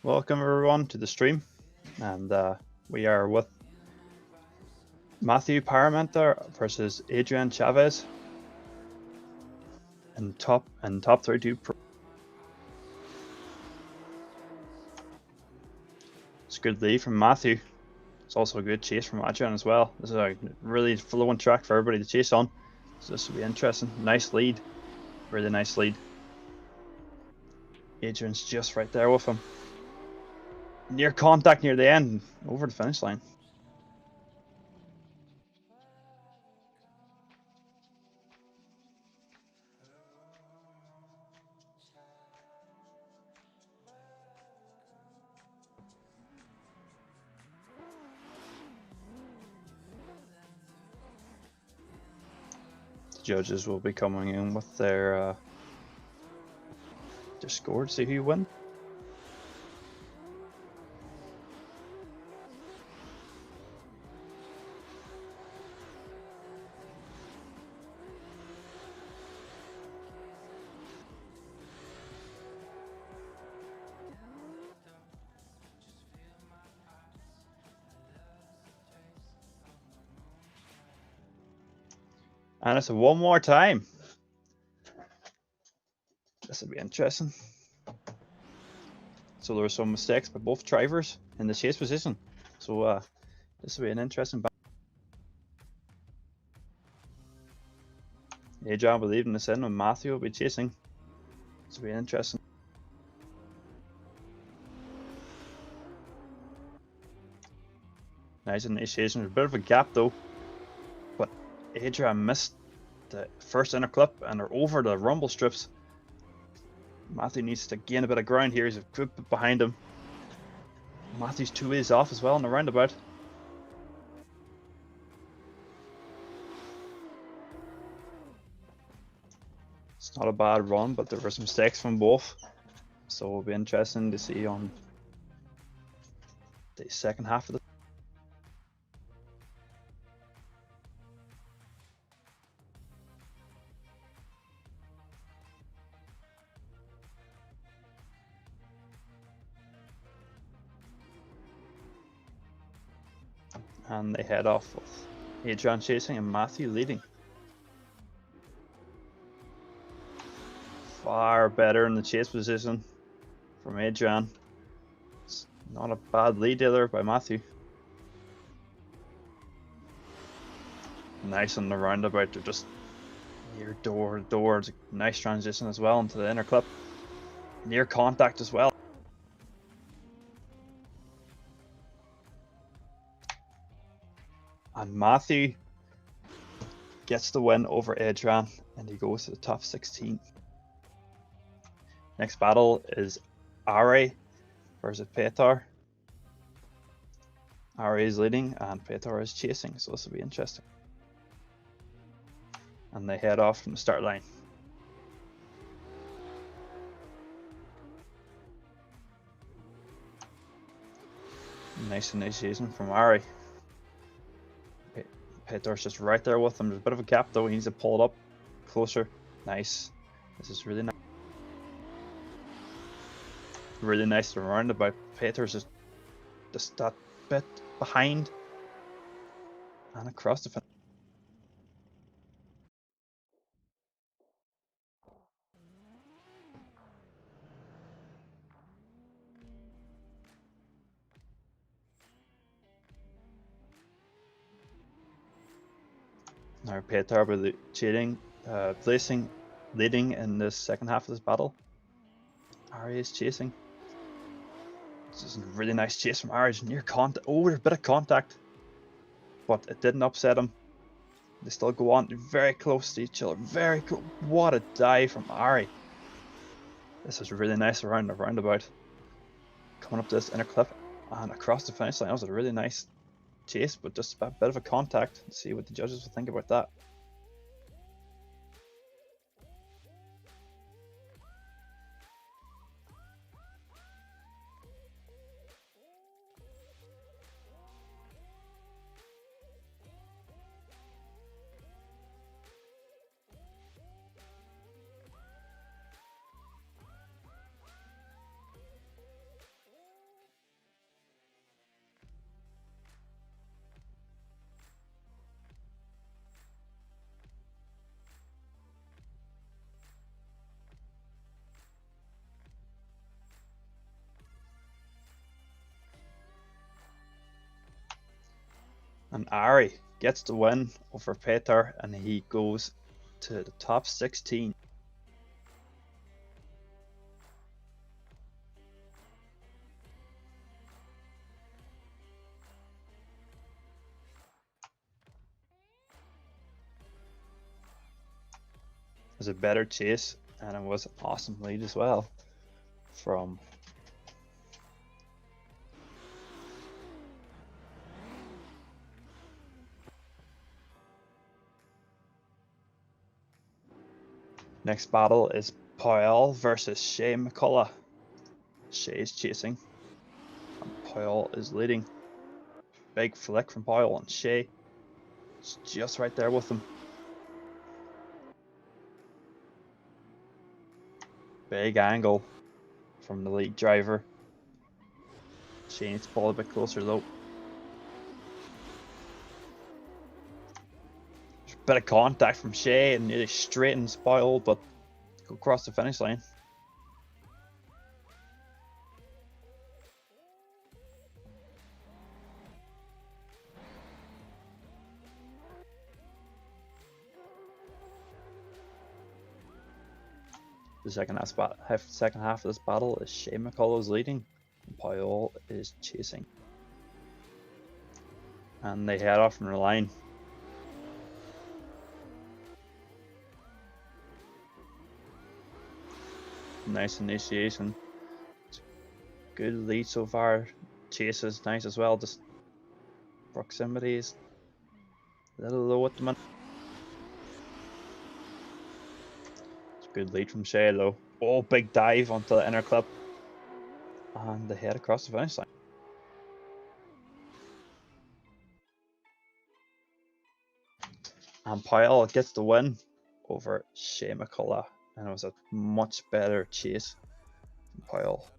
Welcome everyone to the stream, and we are with Matthew Parmenter versus Adrian Chavez in top 32 Pro. It's a good lead from Matthew. It's also a good chase from Adrian as well. This is a really flowing track for everybody to chase on, so this will be interesting. Nice lead, really nice lead. Adrian's just right there with him. Near contact near the end, over the finish line. The judges will be coming in with their score to see who wins. And it's one more time. This will be interesting. So there were some mistakes by both drivers in the chase position. So this will be an interesting battle. Adrian will be leaving this in and Matthew will be chasing. This will be interesting. Nice initiation. There's a bit of a gap though. But Adrian missed the first inner clip and they're over the rumble strips. Matthew needs to gain a bit of ground here. He's a good bit behind him. Matthew's 2 ways off as well in the roundabout. It's not a bad run, but there were some mistakes from both. So it'll be interesting to see on the second half of the and they head off with Adrian chasing and Matthew leading. Far better in the chase position from Adrian. It's not a bad lead either by Matthew. Nice on the roundabout, they're just near door to door. It's a nice transition as well into the inner clip. Near contact as well. And Matthew gets the win over Adrian and he goes to the top 16. Next battle is Ari versus Petar. Ari is leading and Petar is chasing, so this will be interesting. And they head off from the start line. Nice initiation from Ari. Petar's just right there with him. There's a bit of a gap though, he needs to pull it up closer. Nice. This is really nice. Really nice to roundabout. Petar's just that bit behind. And across the finish. Now Petar will be leading in the second half of this battle. Ari is chasing. This is a really nice chase from Ari. Near contact. Oh, there's a bit of contact, but it didn't upset him. They still go on. They're very close to each other. Very cool. What a dive from Ari. This is really nice around the roundabout. Coming up this inner clip and across the finish line. That was a really nice chase, but just a bit of a contact. Let's see what the judges will think about that. And Ari gets the win over Peter, and he goes to the top 16. It was a better chase, and it was an awesome lead as well from next battle is Powell versus Shay McCullough. Shay is chasing, and Powell is leading. Big flick from Powell, and Shay is just right there with him. Big angle from the lead driver. Shay needs to pull a bit closer though. There's a bit of contact from Shay and nearly straightens Powell, but go across the finish line. The second half of this battle is Shay McCullough's leading, and Powell is chasing. And they head off from the line. Nice initiation. Good lead so far. Chase is nice as well. Just proximity is a little low at the moment. Good lead from Shay though. Oh, big dive onto the inner clip. And they head across the finish line. And Powell gets the win over Shay McCullough. And it was a much better chase from Powell.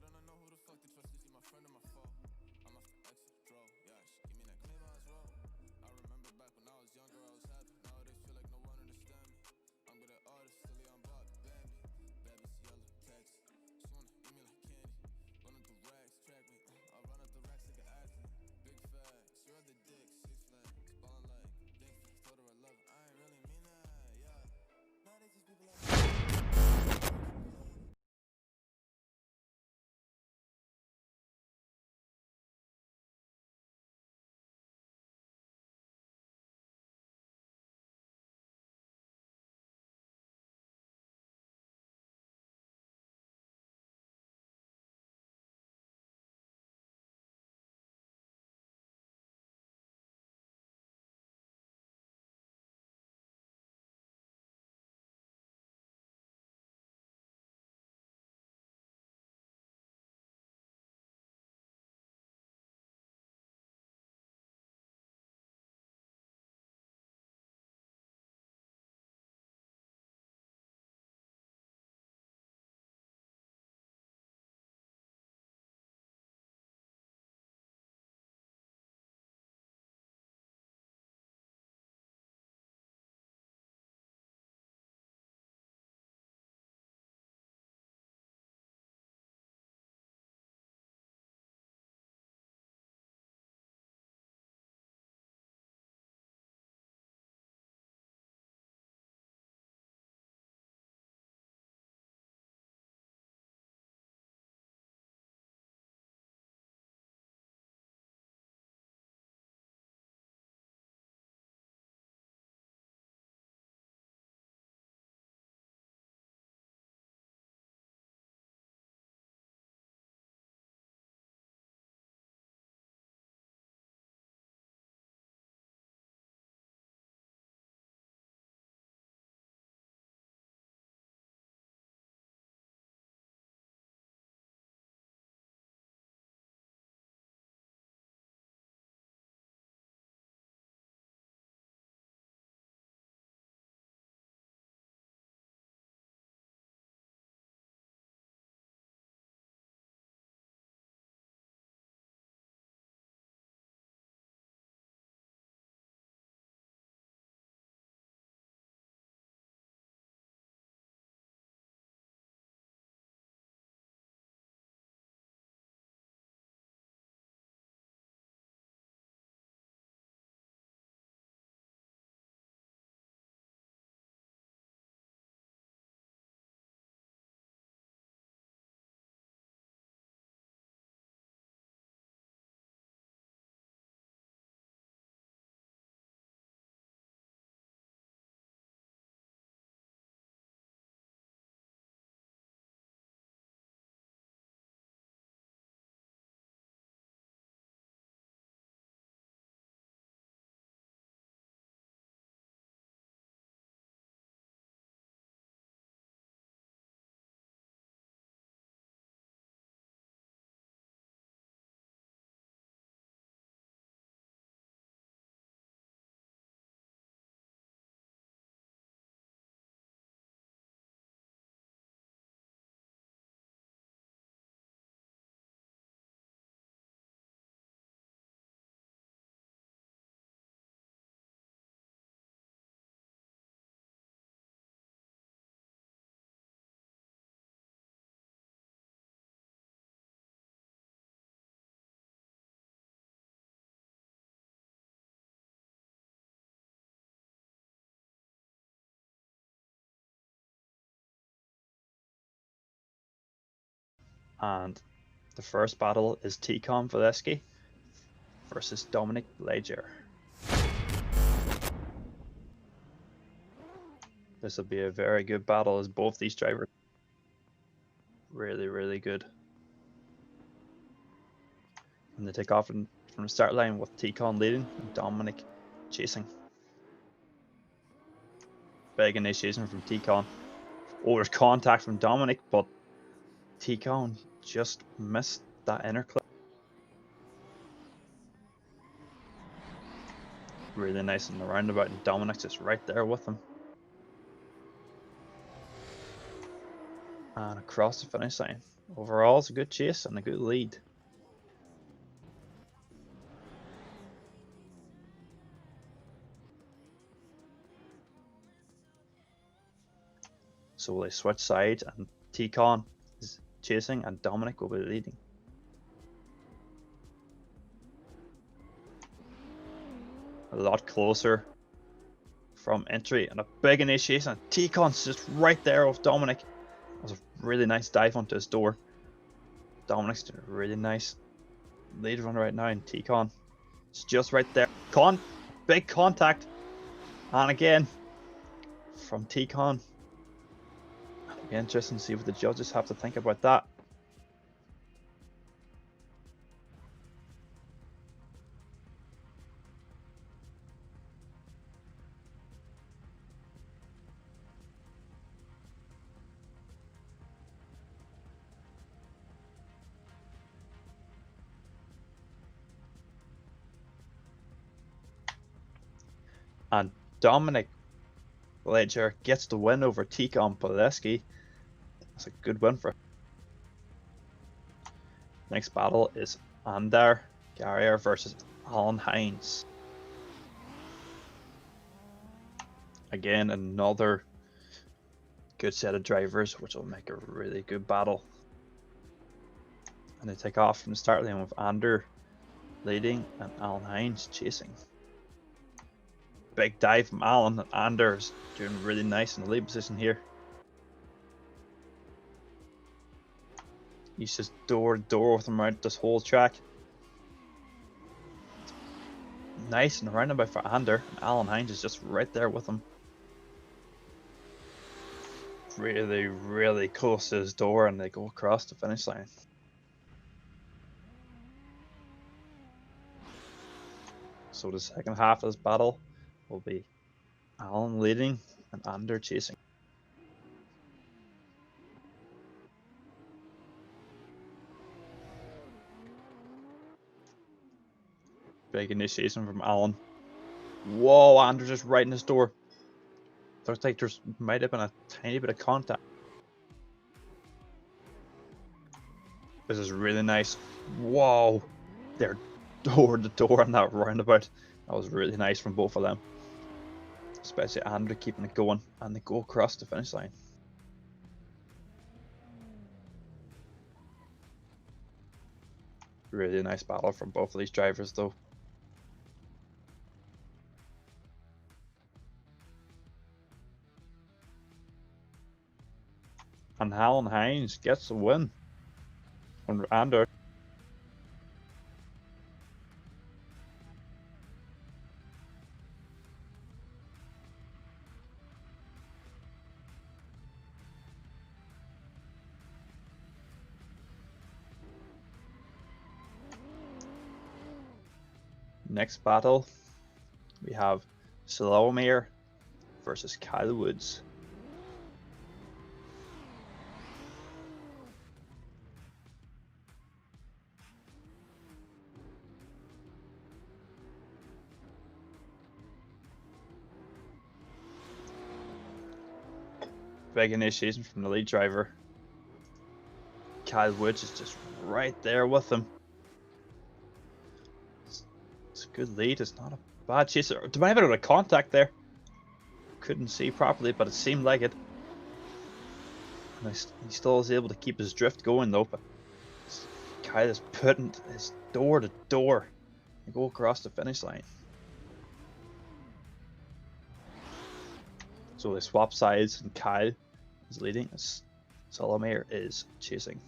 And the first battle is Ticon Valesky versus Dominic Leger. This will be a very good battle as both these drivers really good. And they take off from the start line with Ticon leading and Dominic chasing. Big initiation from Ticon. Oh, there's contact from Dominic, but Ticon just missed that inner clip. Really nice in the roundabout, and Dominic's just right there with him. And across the finish line. Overall, it's a good chase and a good lead. So they switch sides, and Ticon is chasing, and Dominic will be leading. A lot closer from entry, and a big initiation, and Ticon's just right there with Dominic. That was a really nice dive onto his door. Dominic's doing a really nice lead run right now, and Ticon is just right there. Big contact, and again from Ticon. It'll be interesting to see what the judges have to think about that. And Dominic Leger gets the win over Ticon Valesky. That's a good win for him. Next battle is Andar Garrier versus Alan Hines. Again, another good set of drivers, which will make a really good battle. And they take off from the start line with Ander leading and Alan Hines chasing. Big dive from Alan, and Anders doing really nice in the lead position here. He's just door to door with him around this whole track. Nice and roundabout for Ander, and Alan Hines is just right there with him. Really close to his door, and they go across the finish line. So the second half of this battle will be Alan leading and Ander chasing. Big initiation from Alan. Whoa, Ander just right in his door. Looks like there might have been a tiny bit of contact. This is really nice. Whoa, they're door to door on that roundabout. That was really nice from both of them. Especially Ander keeping it going, and they go across the finish line. Really nice battle from both of these drivers though. And Alan Hines gets the win on Ander. Next battle, we have Slawomir versus Kyle Woods. Big initiation from the lead driver. Kyle Woods is just right there with him. It's a good lead, it's not a bad chase. There might have been a contact there. Couldn't see properly, but it seemed like it. And he still is able to keep his drift going though, but Kyle is putting his door to door and go across the finish line. So they swap sides, and Kyle is leading as Slawomir is chasing.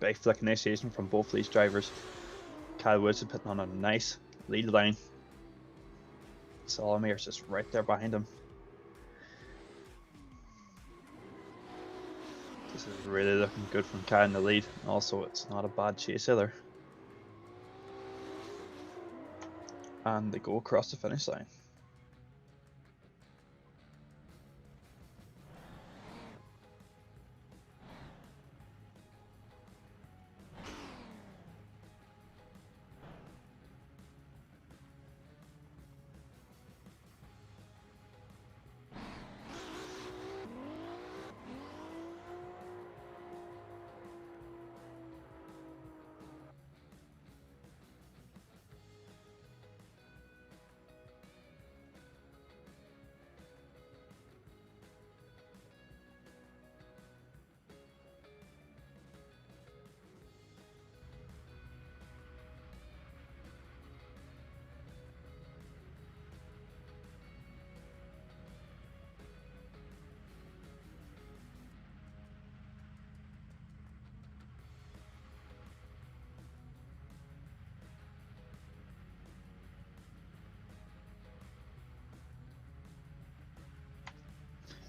Big flick initiation from both of these drivers. Kyle Woods is putting on a nice lead line. Salomir's just right there behind him. This is really looking good from Kyle in the lead. Also, it's not a bad chase either. And they go across the finish line.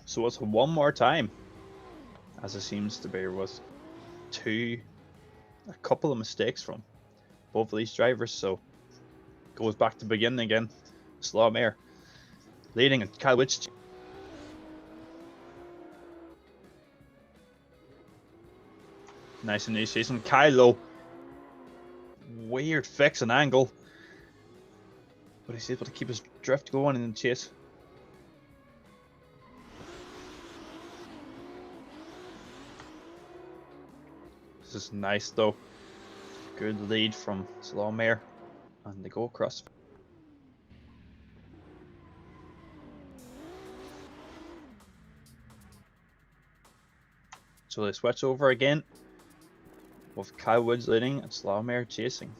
So it's one more time, as it seems to be, with a couple of mistakes from both of these drivers. So goes back to the beginning again. Salomer leading, and Kyle Witch. Nice initiation. Kylo, weird fix and angle, but he's able to keep his drift going in the chase. This is nice though. Good lead from Salomer, and they go across. So they switch over again, with Kyle Woods leading and Salomer chasing.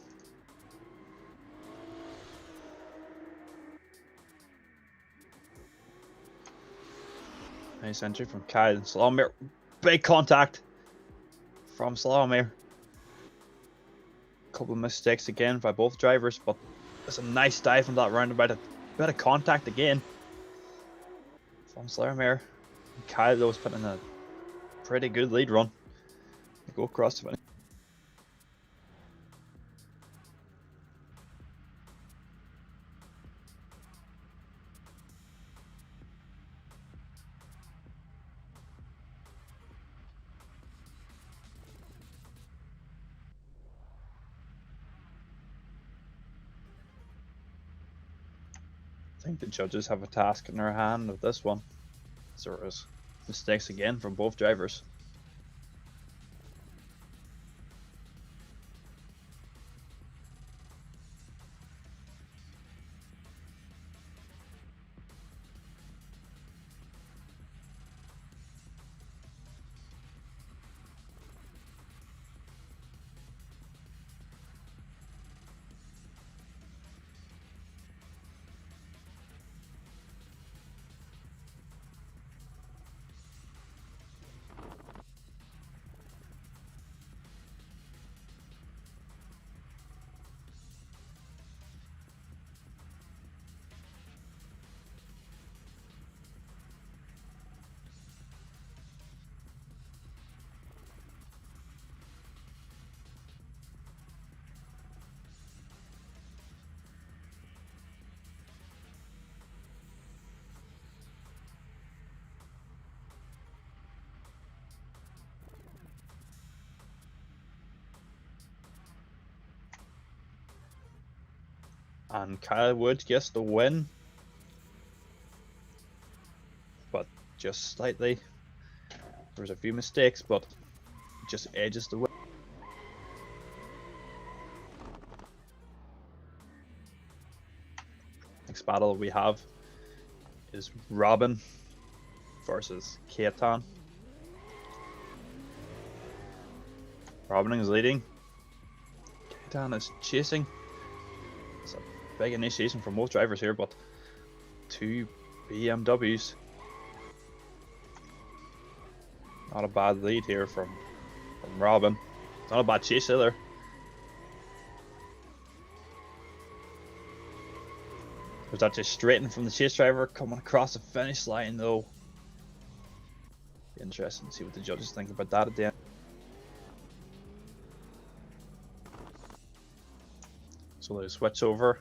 Nice entry from Kyle and Salomer. Big contact from Salomer. Couple of mistakes again by both drivers, but it's a nice dive from that roundabout. A bit of contact again from Salomer. Kyle though is putting in a pretty good lead run. They go across the finish. I think the judges have a task in their hand with this one. So there is mistakes again from both drivers. And Kyle Wood gets the win, but just slightly. There's a few mistakes, but just edges the win. Next battle we have is Robin versus Keaton. Robin is leading. Keaton is chasing. It's a big initiation from both drivers here, but two BMWs. Not a bad lead here from Robin. It's not a bad chase either. There's that just straight in from the chase driver coming across the finish line though. Be interesting to see what the judges think about that at the end. So they switch over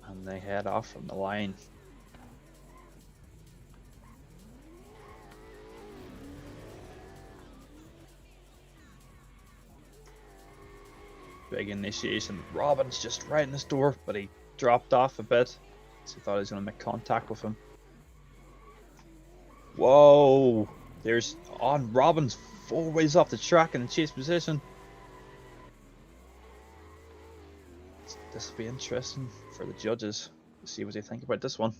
and they head off from the line. Big initiation. Robin's just right in his door, but he dropped off a bit. So he thought he was going to make contact with him. Whoa! There's on Robin's 4 ways off the track in the chase position. This will be interesting for the judges to see what they think about this one.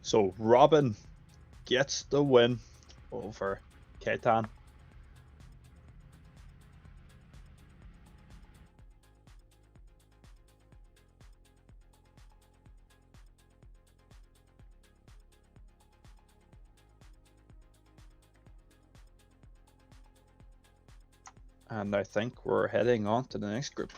So Robin gets the win over Ketan. And I think we're heading on to the next group.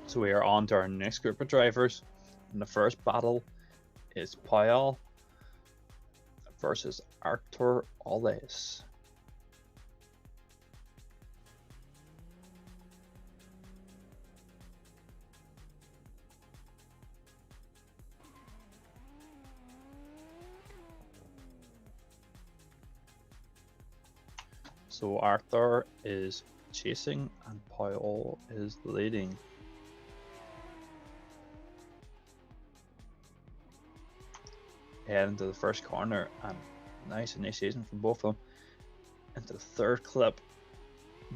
So we are on to our next group of drivers. And the first battle is Payal versus Artur Oles. So Arthur is chasing and Paul is leading. Head into the first corner and nice initiation from both of them. Into the third clip.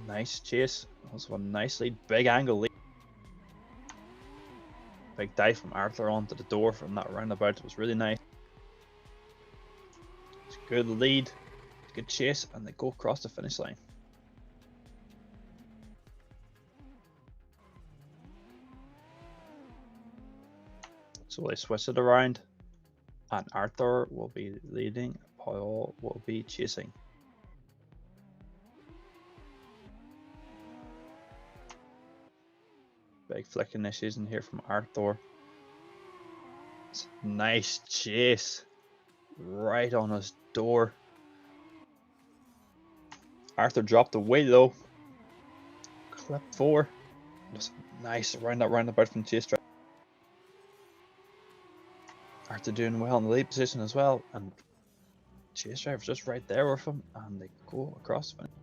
Nice chase. Also a nice lead. Big angle lead. Big dive from Arthur onto the door from that roundabout. It was really nice. It's a good lead. Good chase, and they go across the finish line. So they switch it around, and Arthur will be leading. Paul will be chasing. Big flick initiation here from Arthur. It's a nice chase right on his door. Arthur dropped away though. Clip 4. Just nice around that roundabout from chase driver. Arthur doing well in the lead position as well, and chase driver's just right there with him, and they go across the finish.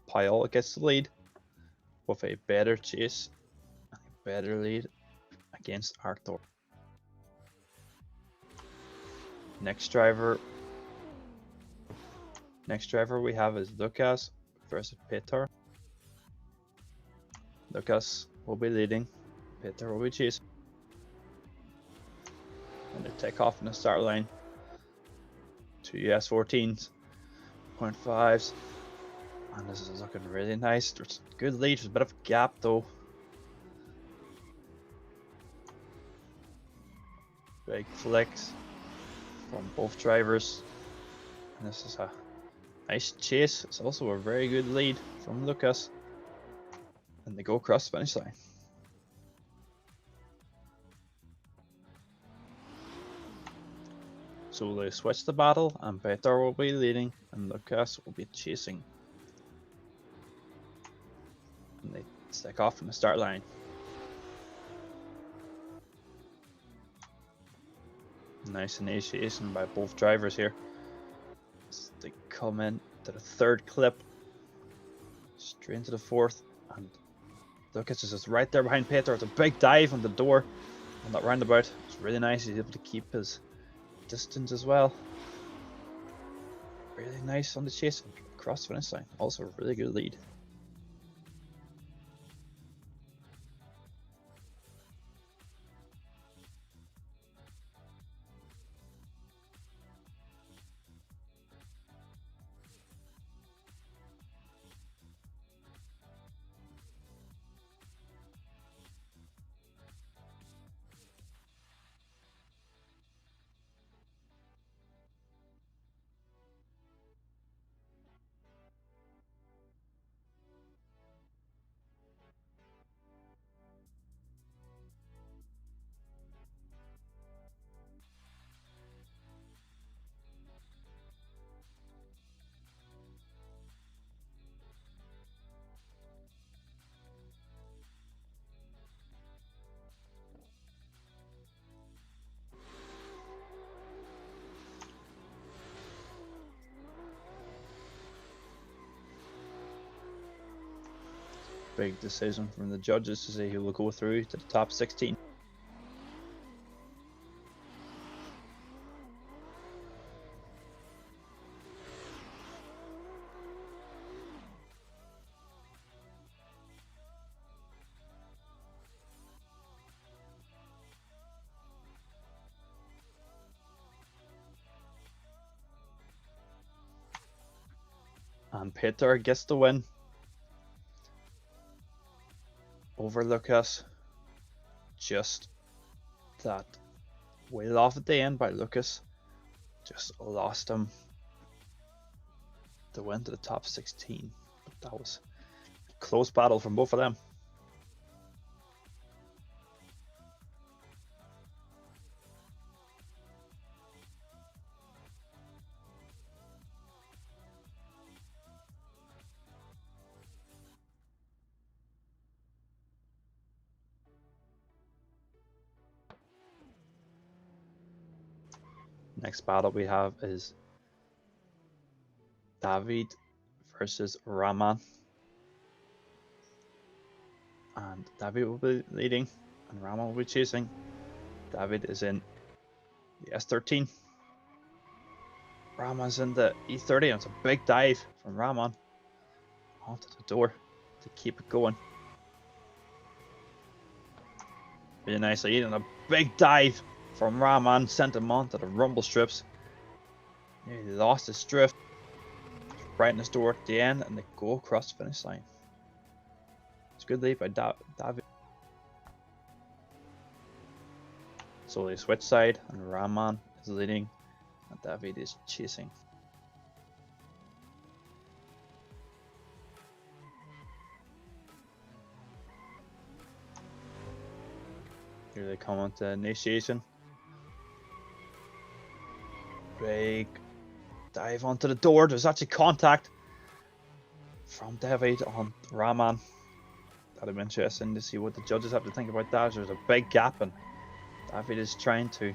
Paul gets the lead with a better chase and a better lead against Arthur. Next driver we have is Lucas versus Peter. Lucas will be leading, Peter will be chasing. And they take off in the start line. Two S14s, 0.5s, and this is looking really nice. There's a good lead, there's a bit of a gap though. Big flicks from both drivers, and this is a nice chase. It's also a very good lead from Lucas, and they go across the finish line. So they switch the battle, and Peter will be leading, and Lucas will be chasing. And they stick off from the start line. Nice initiation by both drivers here. As they come in to the third clip, straight into the fourth, and Lucas is just right there behind Peter. It's a big dive on the door on that roundabout. It's really nice. He's able to keep his distance as well. Really nice on the chase across the finish line. Also a really good lead. Big decision from the judges to see who will go through to the top 16. And Peter gets the win over Lucas. Just that wheel off at the end by Lucas just lost him the win to the top 16. But that was a close battle from both of them. Next battle we have is David versus Rahman. And David will be leading and Rahman will be chasing. David is in the S13. Rahman's in the E30 and it's a big dive from Rahman onto the door to keep it going. Really nicely, and a big dive from Rahman sent him onto the rumble strips. He lost his drift. Right in his door at the end, and they go across the finish line. It's a good lead by David. So they switch side, and Rahman is leading, and David is chasing. Here they come onto initiation. Big dive onto the door. There's actually contact from David on Rahman. That'd be interesting to see what the judges have to think about that. There's a big gap, and David is trying to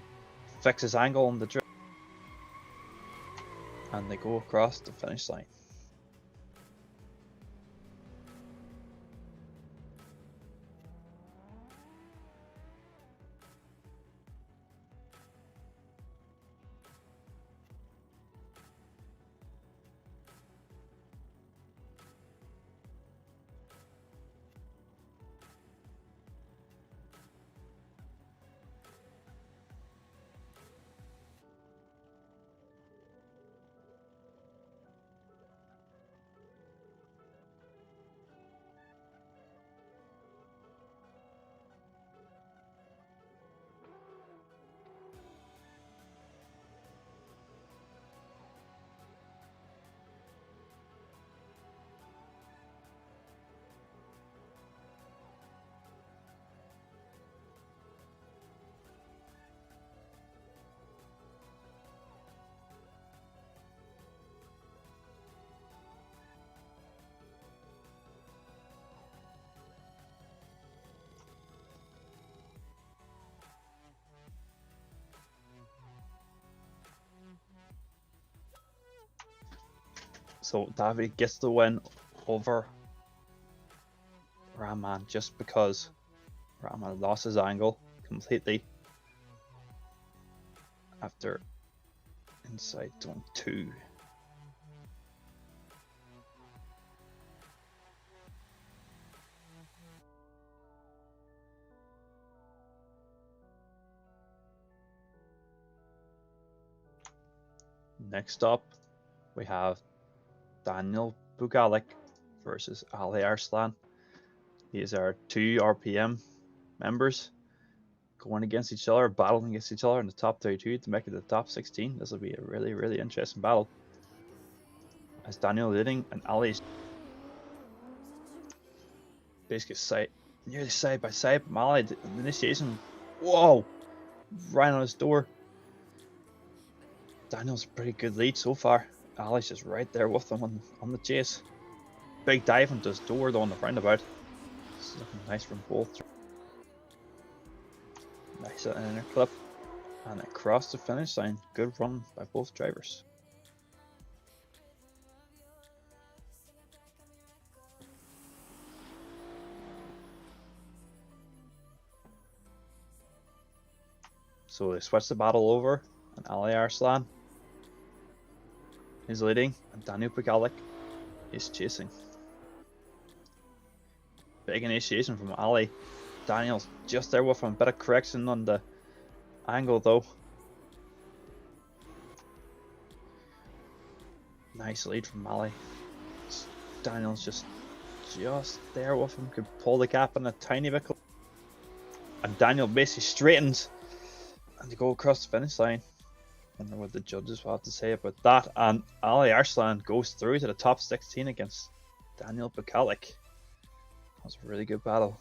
fix his angle on the drift. And they go across the finish line. So David gets the win over Rahman just because Rahman lost his angle completely after inside zone 2. Next up, we have Daniel Bugalik versus Ali Arslan. These are 2 RPM members going against each other, battling against each other in the top 32 to make it to the top 16. This will be a really, really interesting battle. As Daniel leading and Ali's basically nearly side by side, but Ali, the initiation, whoa, right on his door. Daniel's a pretty good lead so far. Ali's just right there with him on the chase. Big dive into his door though on the roundabout. This is looking nice from both. Nice inner clip. And across the finish line. Good run by both drivers. So they switch the battle over, and Ali Arslan is leading, and Daniel Bugalik is chasing. Big initiation from Ali. Daniel's just there with him. Bit of correction on the angle though. Nice lead from Ali. Daniel's just there with him. Could pull the gap in a tiny bit. And Daniel basically straightens and to go across the finish line. I wonder what the judges will have to say about that. And Ali Arslan goes through to the top 16 against Daniel Bugalik. That was a really good battle.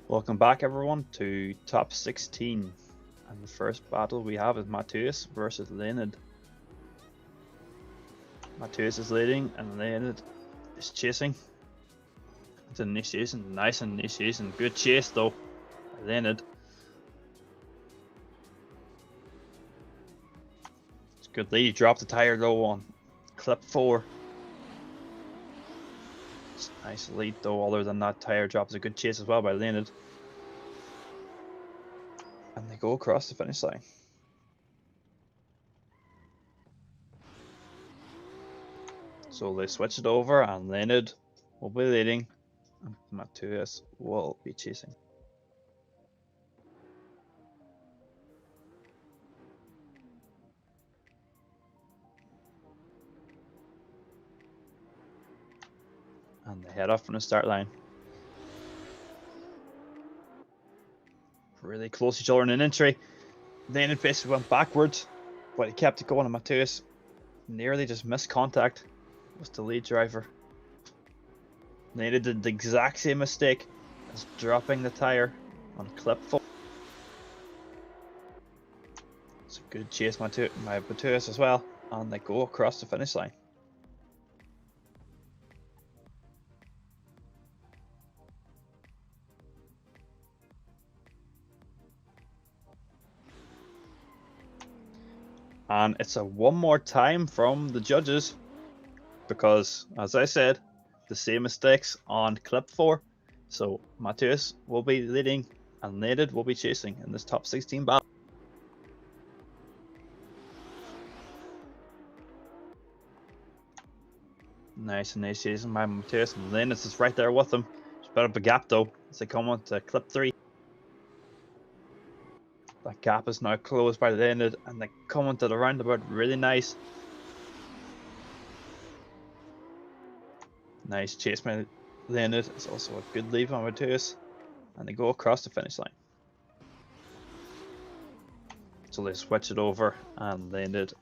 Welcome back everyone to top 16, and the first battle we have is Matthias versus Leonid. Matthias is leading and Leonid is chasing. It's an initiation, nice initiation, good chase though by Leonid. It's a good lead, he dropped the tyre though on clip 4. It's a nice lead though, other than that tyre drop. Is a good chase as well by Leonid. And they go across the finish line. So they switch it over and Leonid will be leading and Matthias will be chasing. And they head off from the start line. Really close to each other in an entry. Leonid basically went backwards, but he kept it going, and Matthias nearly just missed contact with the lead driver. Leonid did the exact same mistake as dropping the tyre on clip 4. It's a good chase by Matthias as well, and they go across the finish line. And it's a one more time from the judges, because as I said, the same mistakes on clip 4. So Matthias will be leading and Leonid will be chasing in this top 16 battle. Nice initiation by Matthias, and Leonid is right there with him. There's a bit of a gap though as they come on to clip 3. That gap is now closed by Leonid, and they come onto the roundabout really nice. Nice chase by Leonid. It's also a good lead by Matthias, and they go across the finish line. So they switch it over, and Leonid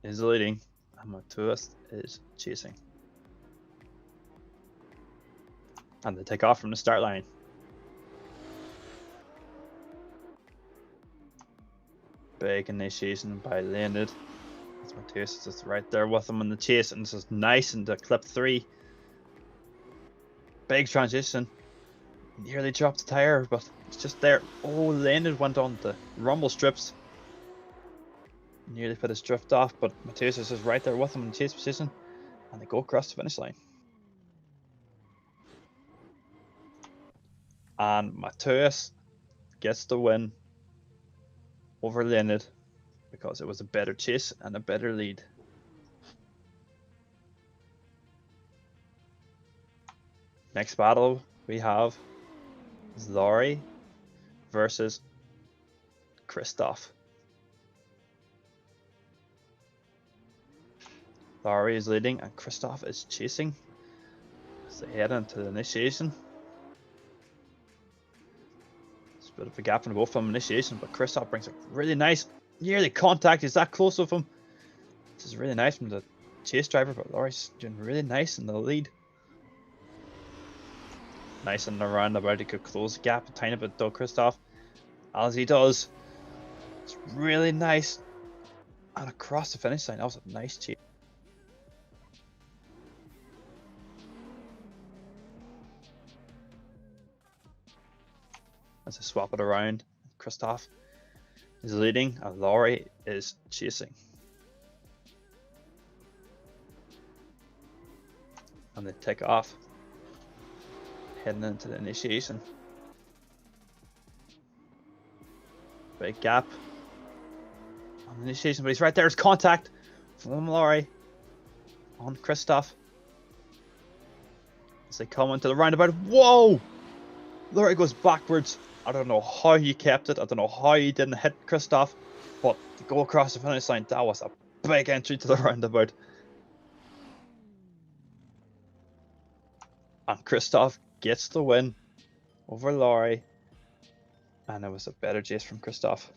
is leading, and Matthias is chasing. And they take off from the start line. Big initiation by Leonid. Matthias is just right there with him in the chase, and this is nice into clip 3. Big transition. Nearly dropped the tyre, but it's just there. Oh, Leonid went on the rumble strips. Nearly put his drift off, but Matthias is just right there with him in the chase position, and they go across the finish line. And Matthias gets the win over Leonid because it was a better chase and a better lead. Next battle we have is Laurie versus Christoph. Laurie is leading and Christoph is chasing as they head into the initiation. There's a bit of a gap in both of them initiation, but Christoph brings it really nice. Nearly contact, he's that close with him. This is really nice from the chase driver, but Laurie's doing really nice in the lead. Nice in the roundabout, he could close the gap a tiny bit though, Christoph, as he does. It's really nice. And across the finish line, that was a nice chase. As they swap it around, Christoph is leading and Laurie is chasing. And they take off, heading into the initiation. Big gap on the initiation, but he's right there. It's contact from Laurie on Christoph as they come into the roundabout. Whoa! Laurie goes backwards. I don't know how he kept it. I don't know how he didn't hit Christoph, but to go across the finish line, that was a big entry to the roundabout. And Christoph gets the win over Laurie, and it was a better chase from Christoph.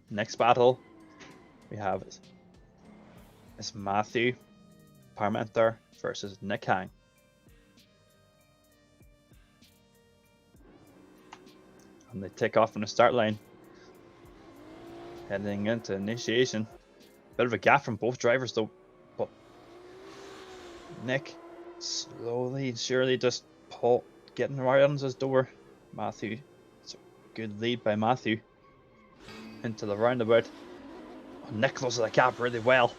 Next battle we have is Matthew Parmenter versus Nick Hang. And they take off from the start line. Heading into initiation. Bit of a gap from both drivers though. But Nick slowly and surely just getting right on his door. Matthew. It's a good lead by Matthew. Into the roundabout. Nick closes the gap really well.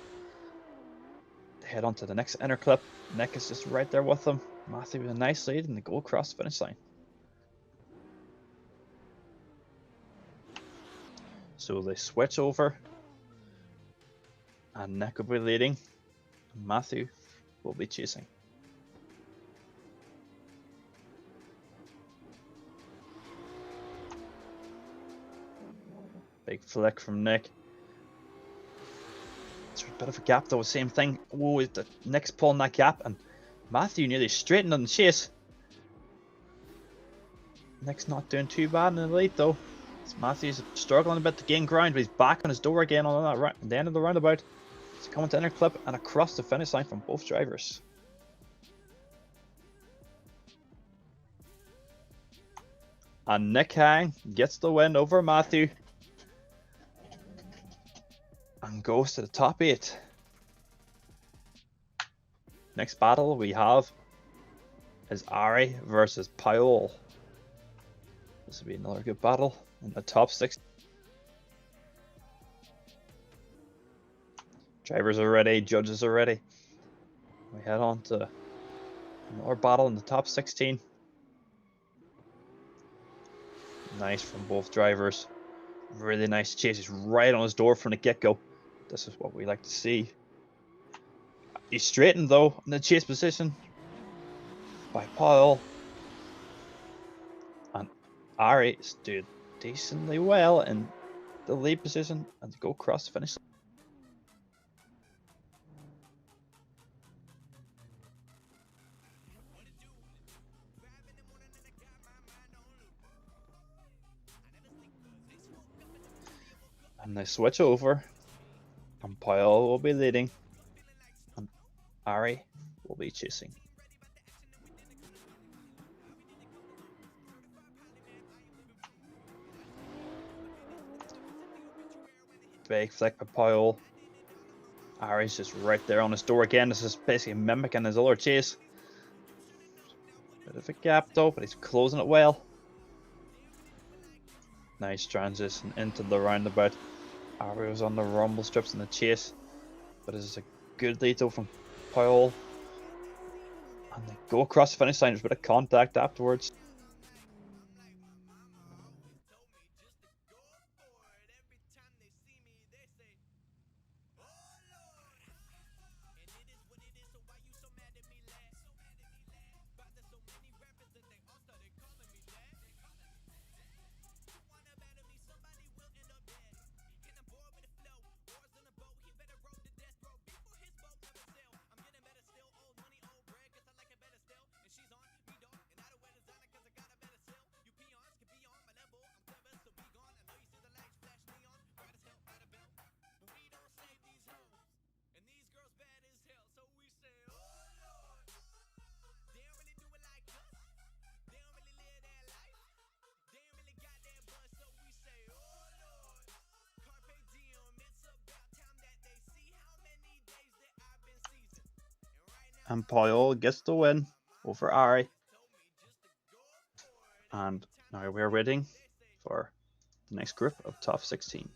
They head on to the next inner clip. Nick is just right there with them. Matthew with a nice lead and they go across the finish line. So they switch over. And Nick will be leading. Matthew will be chasing. Big flick from Nick. It's a bit of a gap though, same thing. Oh, Nick's pulling that gap and Matthew nearly straightened on the chase. Nick's not doing too bad in the lead though. Matthew's struggling a bit to gain ground, but he's back on his door again on that the end of the roundabout. He's coming to inner clip and across the finish line from both drivers. And Nick Hang gets the win over Matthew. And goes to the top 8. Next battle we have is Ari versus Paul. This will be another good battle in the top 6. Drivers are ready, judges are ready. We head on to another battle in the top 16. Nice from both drivers. Really nice chase. He's right on his door from the get-go. This is what we like to see. He's straightened though in the chase position by Paul. And Ari is doing decently well in the lead position and to go across the finish line. And they switch over. And Paul will be leading. And Ari will be chasing. Big flick by Paul. Ari's just right there on his door again. This is basically mimicking his other chase. Bit of a gap though, but he's closing it well. Nice transition into the roundabout. Ari was on the rumble strips in the chase, but this is a good lead though from Paul. And they go across the finish line. There's a bit of contact afterwards. And Paul gets the win over Ari. And now we're waiting for the next group of top 16.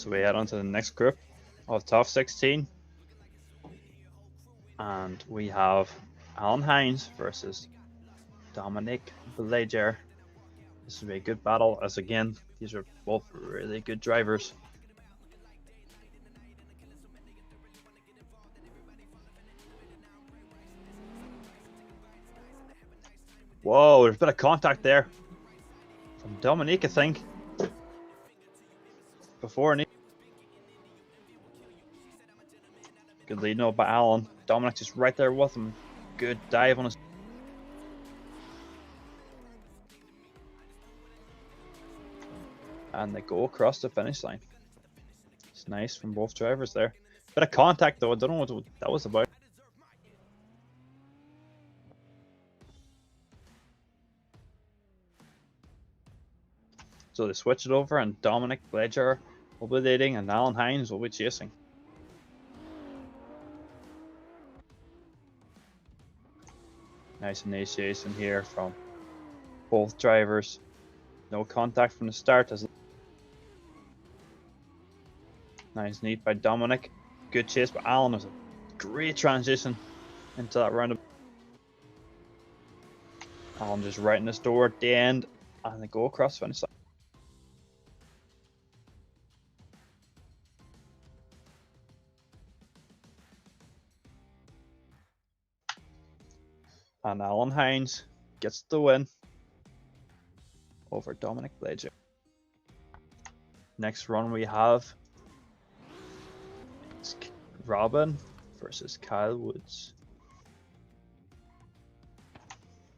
So we head on to the next group of top 16. And we have Alan Hines versus Dominic Belager. This will be a good battle, as again, these are both really good drivers. Whoa, there's a bit of contact there from Dominic, I think. Before good lead now by Alan. Dominic just right there with him. Good dive on his. And they go across the finish line. It's nice from both drivers there. Bit of contact though, I don't know what that was about. So they switch it over and Dominic Belager will be leading and Alan Hines will be chasing. Nice initiation here from both drivers. No contact from the start. Nice neat by Dominic. Good chase by Alan. It was a great transition into that round. Alan just right in his door at the end and they go across the finish line. And Alan Hines gets the win over Dominic Belager. Next run we have Robin versus Kyle Woods.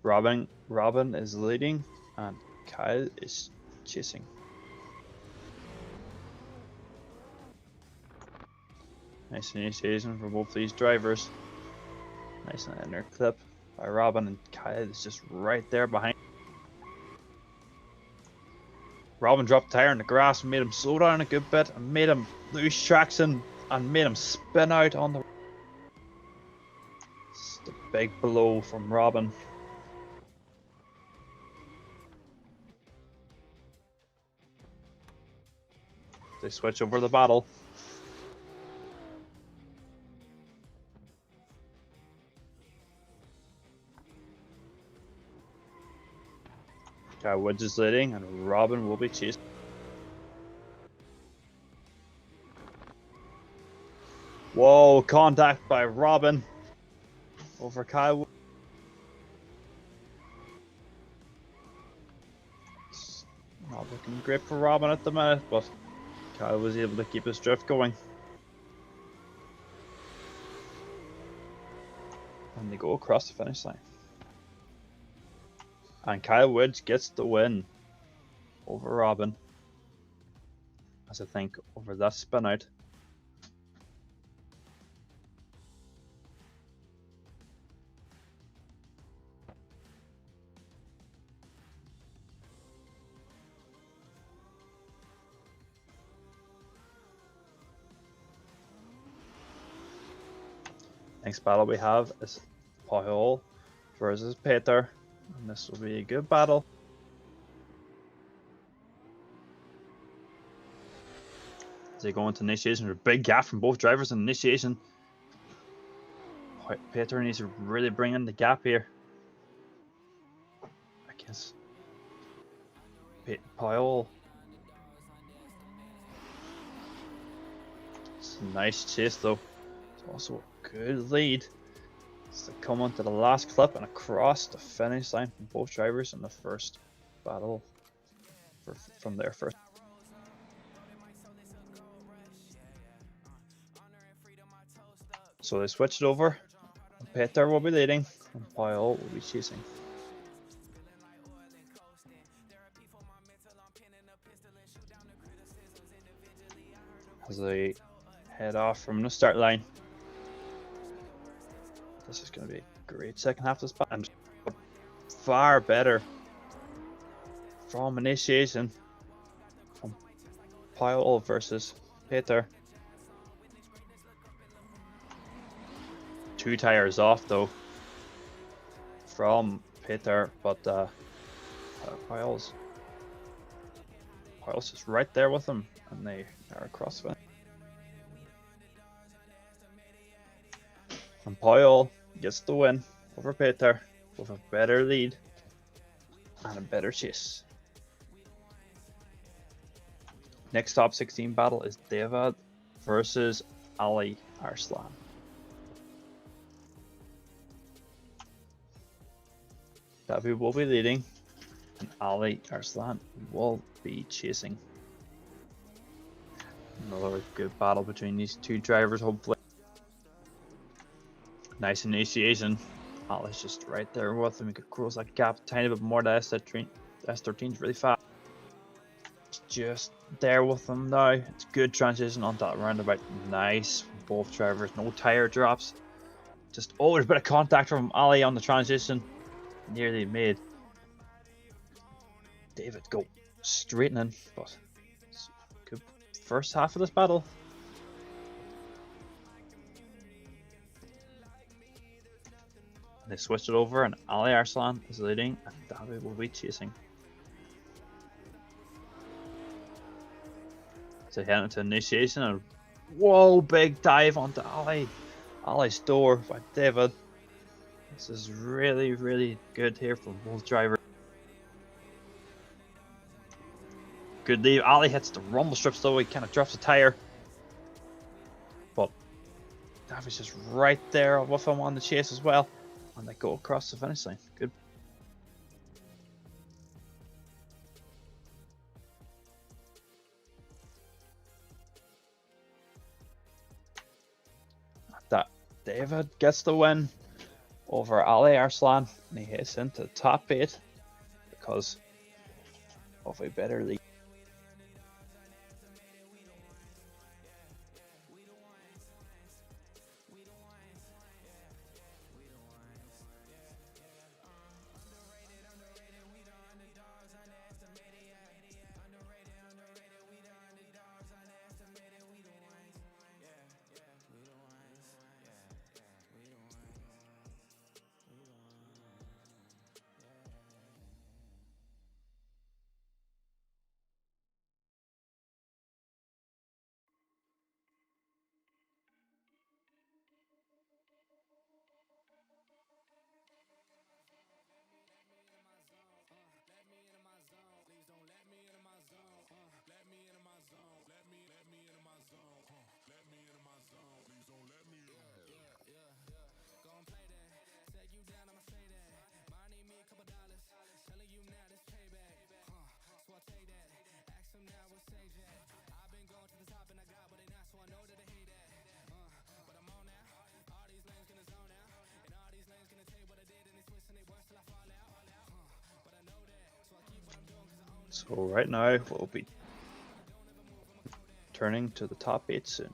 Robin is leading and Kyle is chasing. Nice initiation for both these drivers. Nice inner clip by Robin, and Kyle is just right there behind. Robin dropped the tire in the grass and made him slow down a good bit and made him lose traction and made him spin out on the. It's the big blow from Robin. They switch over the battle. Kyle Woods is leading and Robin will be chasing. Whoa, contact by Robin over Kyle Woods. It's not looking great for Robin at the minute, but Kyle was able to keep his drift going. And they go across the finish line. And Kyle Woods gets the win over Robin, as I think over that spin out. Next battle we have is Paul versus Peter. And this will be a good battle. As they go into initiation, there's a big gap from both drivers in initiation. Peter needs to really bring in the gap here. I guess. Paul. It's a nice chase though. It's also a good lead. To come onto the last clip and across the finish line from both drivers in the first battle from their first. So they switched it over. Peter will be leading and Paul will be chasing. As they head off from the start line. This is going to be a great second half of this battle. And far better from initiation from Paul versus Peter. 2 tires off though from Peter, but Paul's Poyle's just right there with them, and they are across the finish. And Poyle gets the win over Peter with a better lead and a better chase. Next top 16 battle is David versus Ali Arslan. David will be leading, and Ali Arslan will be chasing. Another good battle between these two drivers, hopefully. Nice initiation. Ali's just right there with him. He could close that gap a tiny bit more. The S13's really fast. It's just there with him now. It's good transition on that roundabout. Nice from both drivers. No tire drops. Just there's a bit of contact from Ali on the transition. Nearly made David go straightening, but it's a good first half of this battle. They switched it over, and Ali Arslan is leading, and David will be chasing. So heading into initiation, and whoa, big dive onto Ali. Ali's door by David. This is really, really good here from both drivers. Good lead. Ali hits the rumble strips though. He kind of drops a tire, but David's just right there with him on the chase as well. And they go across the finish line. Good. That David gets the win over Ali Arslan, and he hits into the top 8 because of a better lead. So right now we'll be turning to the top 8 soon.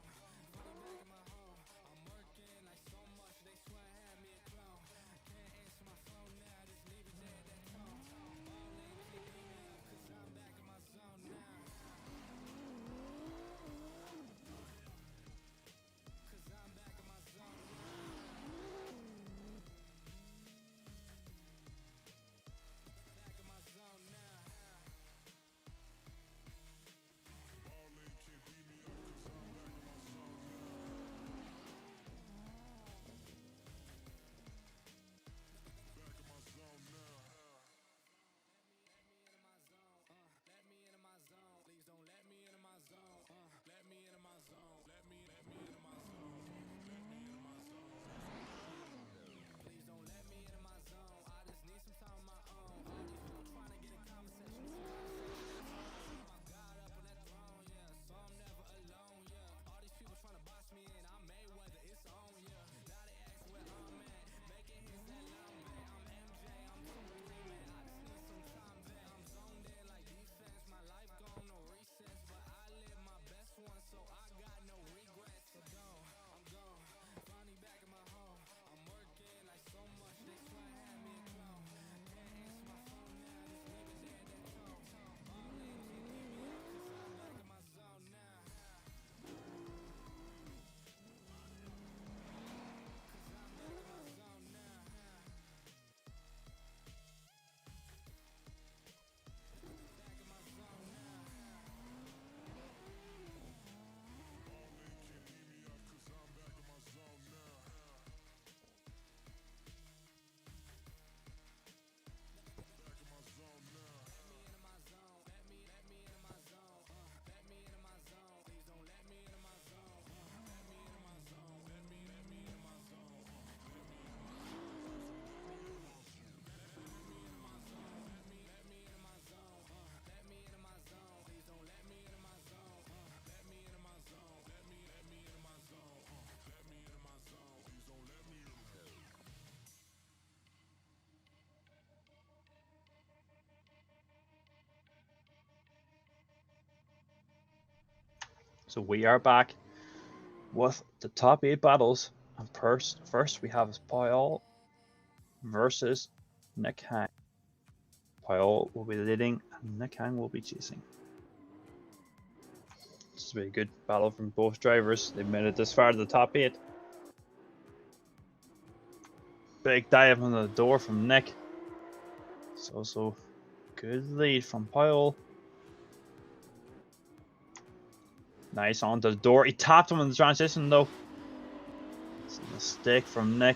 So we are back with the top 8 battles. And first we have Paul versus Nick Hang. Paul will be leading and Nick Hang will be chasing. This will be a good battle from both drivers. They've made it this far to the top 8. Big dive on the door from Nick. It's also good lead from Paul. Nice onto the door. He tapped him in the transition though. It's a mistake from Nick.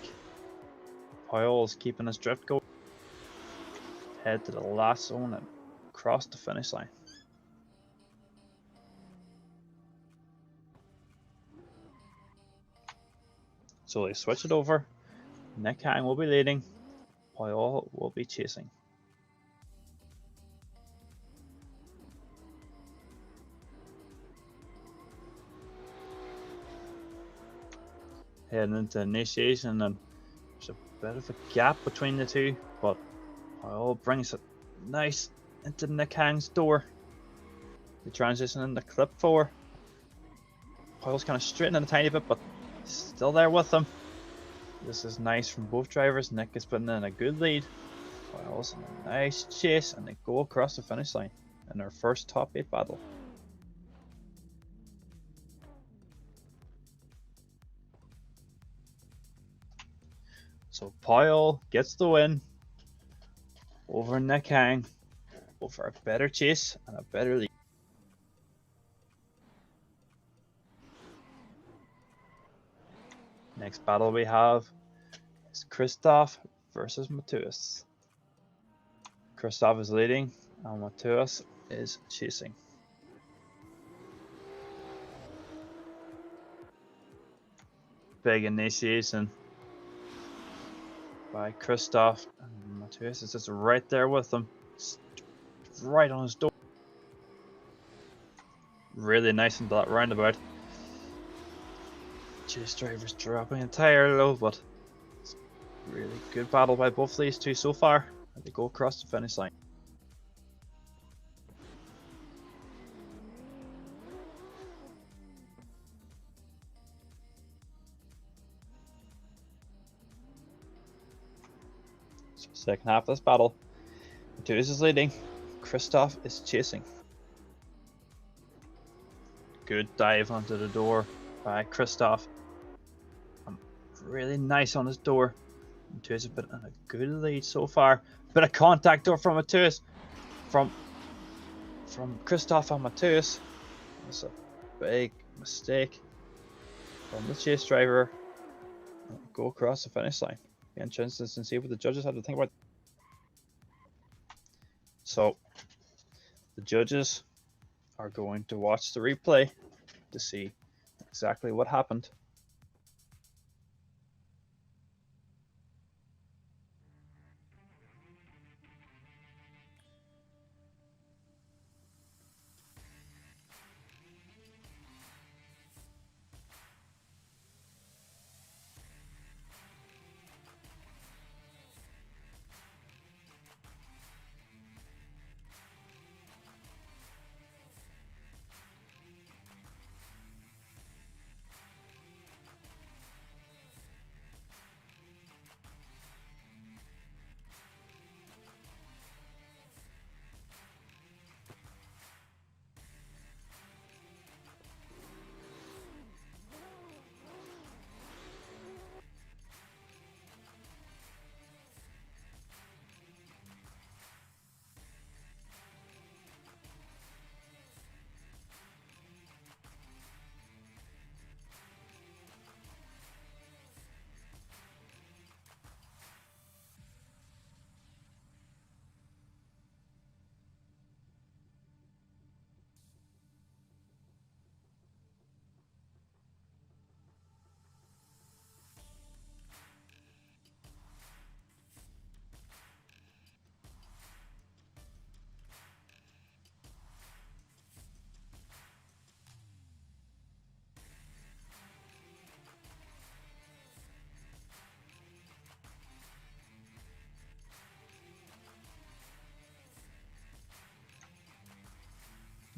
Paul's keeping his drift going. Head to the last zone and cross the finish line. So they switch it over. Nick Hang will be leading. Paul will be chasing. Heading into initiation, and there's a bit of a gap between the two, but Paul brings it nice into Nick Hang's door. The transition into clip 4. Paul's kind of straightening a tiny bit, but still there with him. This is nice from both drivers. Nick is putting in a good lead. Paul's in a nice chase, and they go across the finish line in their first top 8 battle. So Paul gets the win over Nick Hang, over a better chase and a better lead. Next battle we have is Christoph versus Matthias. Christoph is leading and Matthias is chasing. Big initiation by Christoph, and Matthias is just right there with him, right on his door. Really nice into that roundabout. Chase drivers dropping a tire low, but it's a really good battle by both these two so far. They go across the finish line. So second half of this battle, Matthias is leading, Christoph is chasing. Good dive onto the door by Christoph. Really nice on his door. Matthias has been in a good lead so far. Bit of contact though from Matthias. From Christoph and Matthias. That's a big mistake from the chase driver. Go across the finish line. Be interested to see what the judges have to think about. So the judges are going to watch the replay to see exactly what happened.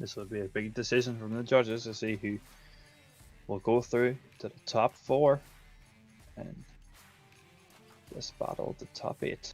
This will be a big decision from the judges to see who will go through to the top 4 and this battle the top 8.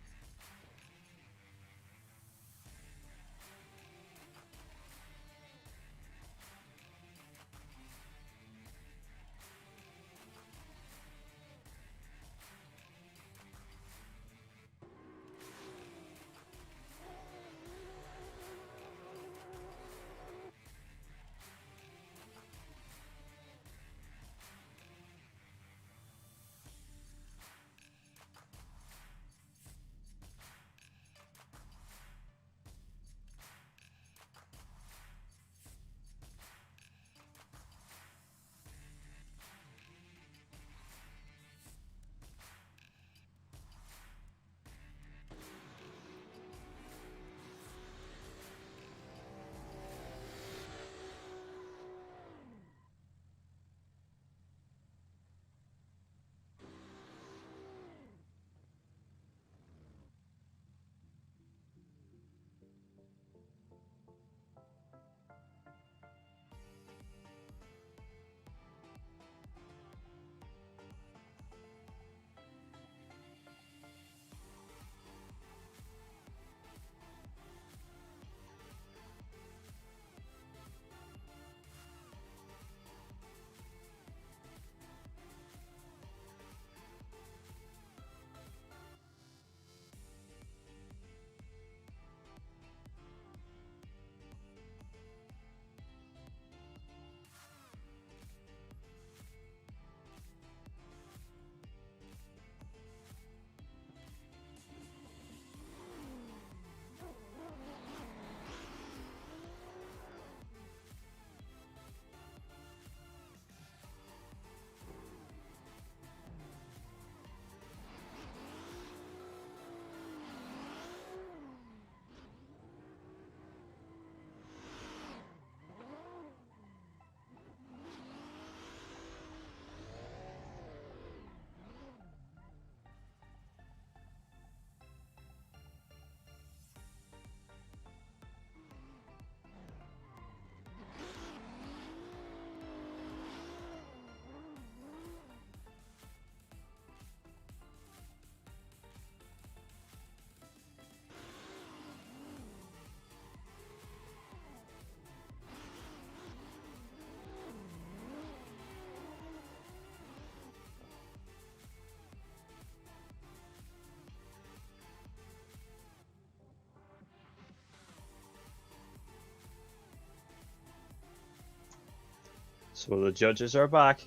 So the judges are back,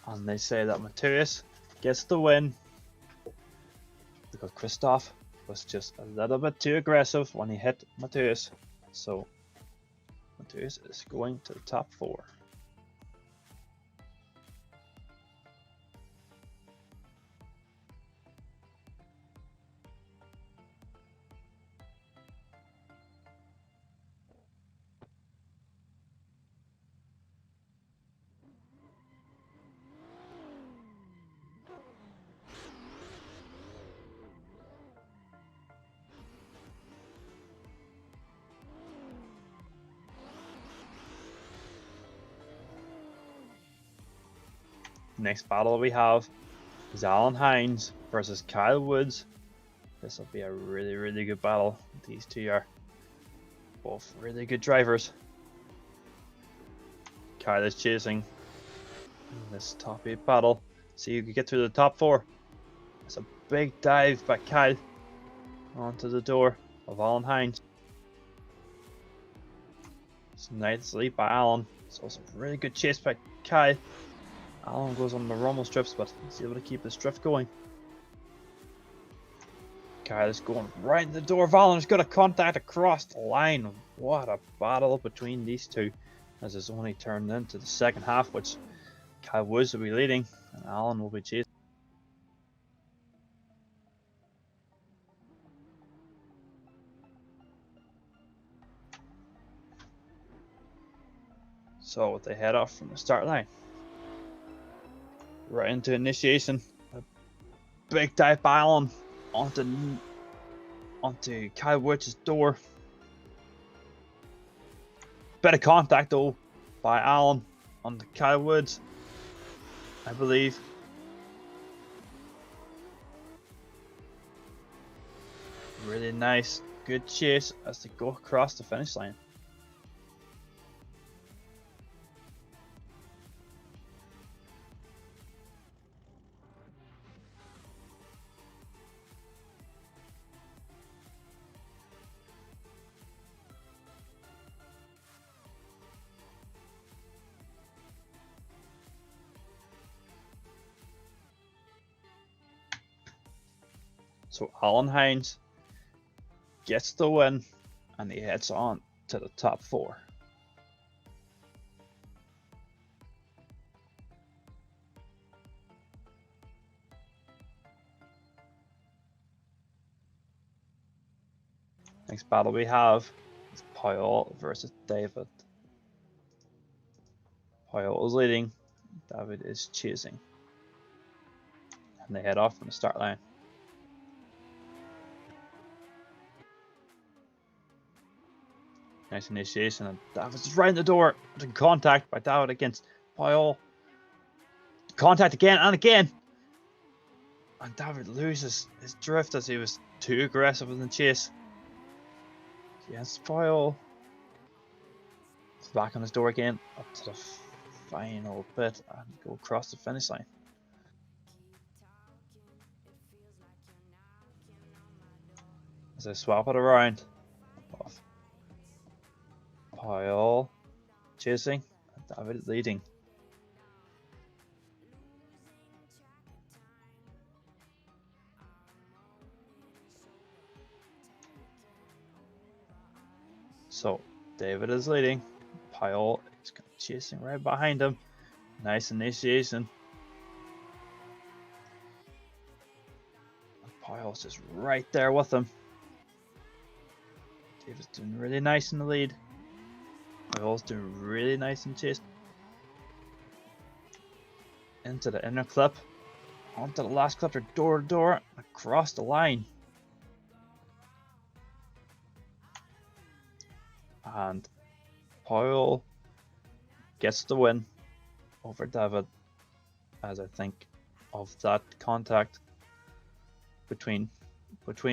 and they say that Matthias gets the win because Christoph was just a little bit too aggressive when he hit Matthias. So Matthias is going to the top 4. Next battle we have is Alan Hines versus Kyle Woods. This will be a really good battle. These two are both really good drivers. Kyle is chasing in this top 8 battle. See who can get through the top 4. It's a big dive by Kyle onto the door of Alan Hines. It's nice lead by Alan. It's also a really good chase by Kyle. Alan goes on the rumble strips, but he's able to keep this drift going. Kyle is going right in the door of Alan. He's got a contact across the line. What a battle between these two, as it's only turned into the second half, which Kyle Woods will be leading and Alan will be chasing. So they head off from the start line. Right into initiation. A big dive by Alan onto Kyle Woods' door. Bit of contact though by Alan on the Kyle Woods, I believe. Really nice, good chase as they go across the finish line. So Alan Hines gets the win and he heads on to the top 4. Next battle we have is Paul versus David. Paul is leading, David is chasing. And they head off from the start line. Nice initiation, and David's just right in the door. In contact by David against Paul. Contact again and again. And David loses his drift as he was too aggressive in the chase. Against Paul. He's back on his door again, up to the final bit, and go across the finish line. As I swap it around. Off. Paul chasing, and David leading. So David is leading. Paul is chasing right behind him. Nice initiation. Paul's just right there with him. David's doing really nice in the lead. Paul's doing really nice in chase. Into the inner clip. Onto the last clip, door to door, across the line. And Paul gets the win over David, as I think of that contact between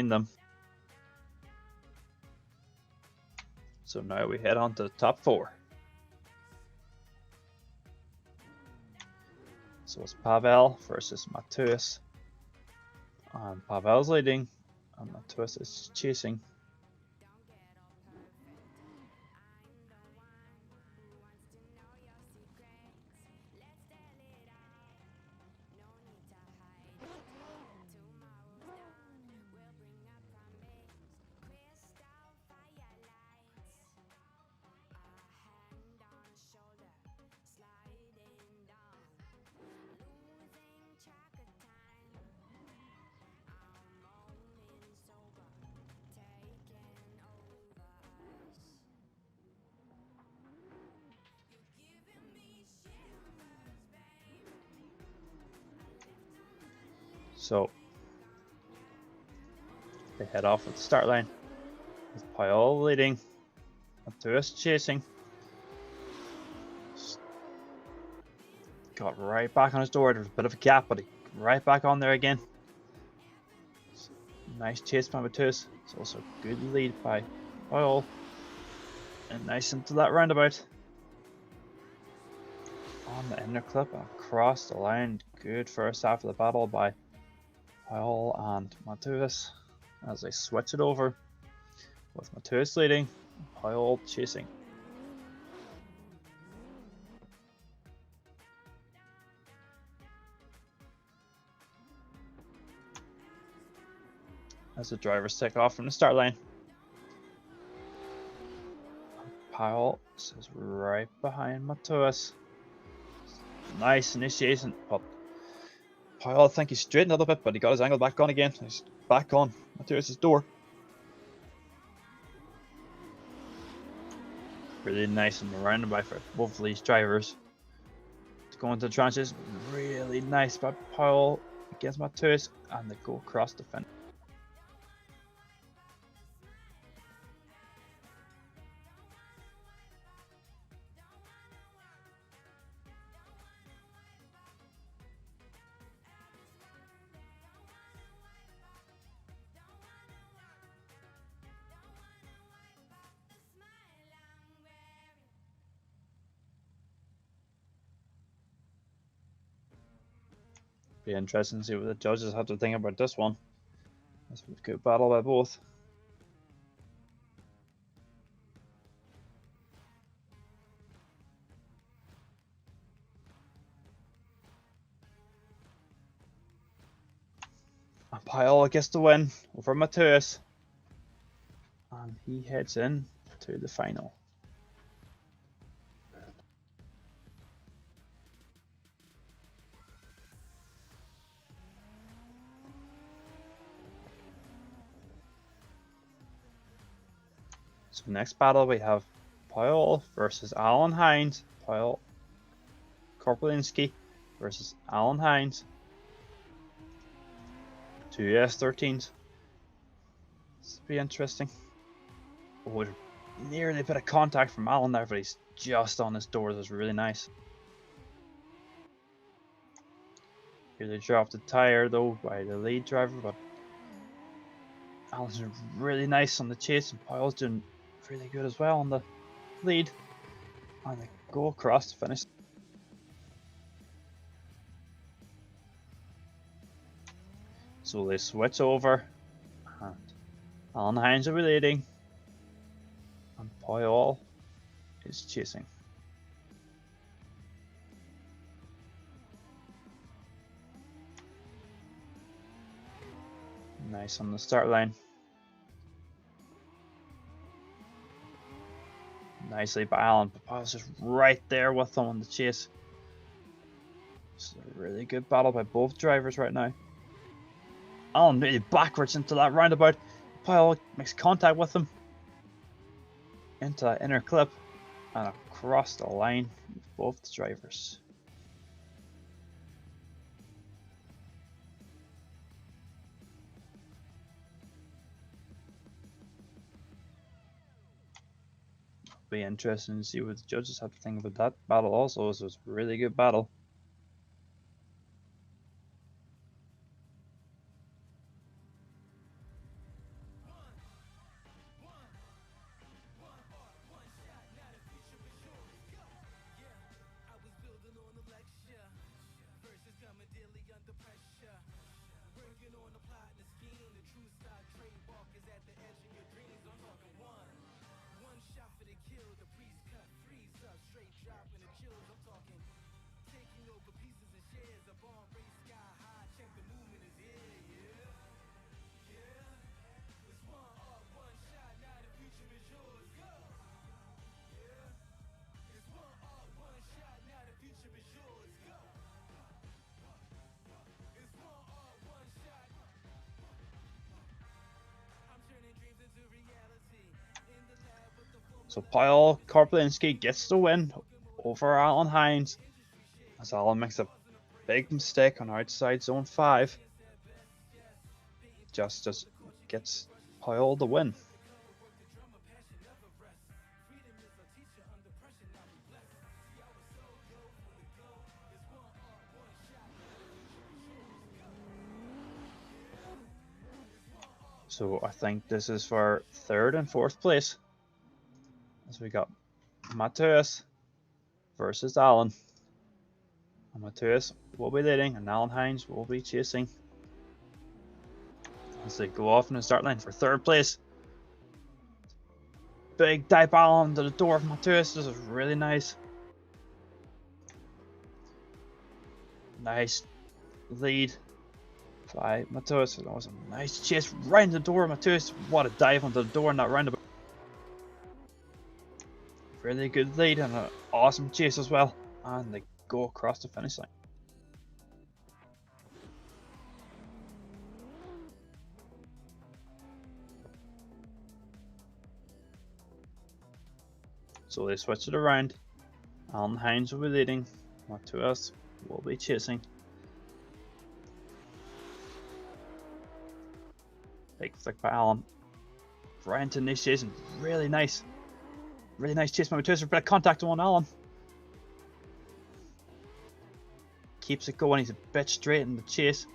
them. So now we head on to the top 4. So it's Pavel versus Matthias. And Pavel's leading, and Matthias is chasing. So they head off at the start line with Paul leading, Matthias chasing. Got right back on his door. There was a bit of a gap, but he got right back on there again. Nice chase by Matthias. It's also a good lead by Paul. And nice into that roundabout. On the inner clip and across the line. Good first half of the battle by Paul and Matthias as they switch it over with Matthias leading, Paul chasing. As the drivers take off from the start line. Paul is right behind Matthias. Nice initiation, but Paul, I think he's straightened a little bit, but he got his angle back on again. He's back on Matthias' door. Really nice and roundabout for both of these drivers. To go into the transition, really nice by Paul against Matthias, and they go across the fence. Be interesting to see what the judges have to think about this one. This was a good battle by both. And Paul gets the win over Matthias, and he heads in to the final. So next battle we have Paul versus Alan Hines. Paul Korpolinski versus Alan Hines. Two S13s. This will be interesting. Oh, nearly a bit of contact from Alan there, but he's just on his door. That's really nice. Here they dropped the tire though by the lead driver, but Alan's doing really nice on the chase, and Paul's doing really good as well on the lead. And they go across to finish. So they switch over, and Alan Hines will be leading, and Paul is chasing. Nice on the start line. Nicely by Alan, but Paul's just right there with him on the chase. It's a really good battle by both drivers right now. Alan nearly backwards into that roundabout. Paul makes contact with him into that inner clip and across the line with both the drivers. Be interesting to see what the judges have to think about that battle also. So it's a really good battle. So Paul Korpolinski gets the win over Alan Hines, as Alan makes a big mistake on outside zone 5. Just gets Paul the win. So I think this is for 3rd and 4th place. As we got Matthias versus Alan. And Matthias will be leading and Alan Hines will be chasing. As they go off in the start line for 3rd place. Big dive Alan to the door of Matthias. This is really nice. Nice lead by Matthias. That was a nice chase right into the door of Matthias. What a dive onto the door in that roundabout. Really good lead and an awesome chase as well. And they go across the finish line. So they switch it around. Alan Hines will be leading. Matthias will be chasing. Big flick by Alan. Right into initiation. Really nice. Really nice chase by Matthias. A bit of contact on Alan. Keeps it going. He's a bit straight in the chase.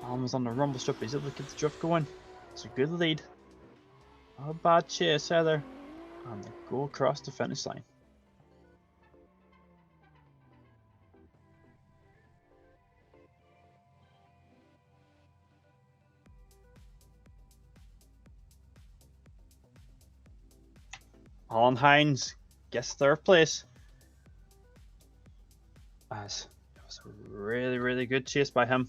Alan was on the rumble strip, but he's able to keep the drift going. It's a good lead. Not a bad chase either. And they go across the finish line. Alan Hines gets third place. As it was a really, really good chase by him.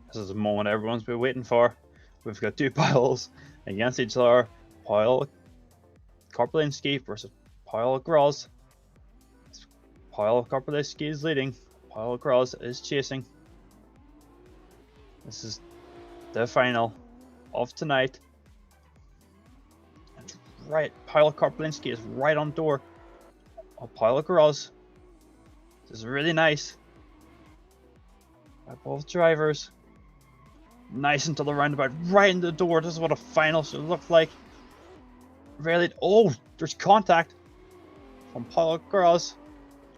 This is the moment everyone's been waiting for. We've got two piles against each other. Pile Korpelinski versus Pile Groz. Pile Korpelinski is leading. Pile Groz is chasing. This is the final of tonight. And right, Pile Korpelinski is right on door of Pile Groz. This is really nice by both drivers. Nice into the roundabout, right in the door. This is what a final should look like. Really, oh, there's contact from Paul Groz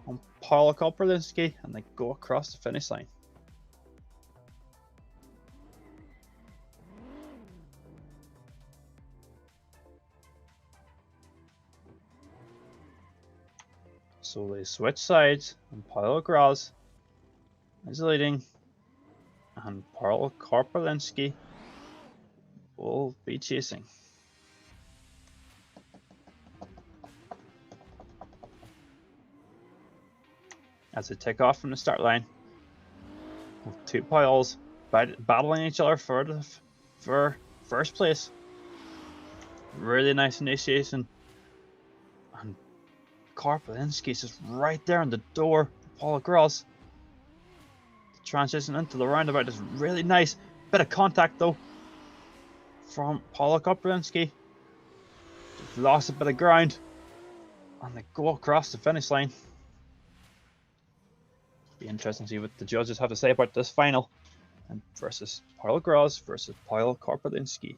on Paul Korpelinski, and they go across the finish line. So they switch sides, and Paul Groz is leading, and Paul Korpelinski will be chasing. As they take off from the start line, with two piles battling each other for first place. Really nice initiation, and Korpelinski's just right there on the door. Paul Groz. The transition into the roundabout is really nice. Bit of contact though from Paul Korpelinski. Just lost a bit of ground, and they go across the finish line. Be interesting to see what the judges have to say about this final, and versus Paul Groz versus Paul Korpelinski.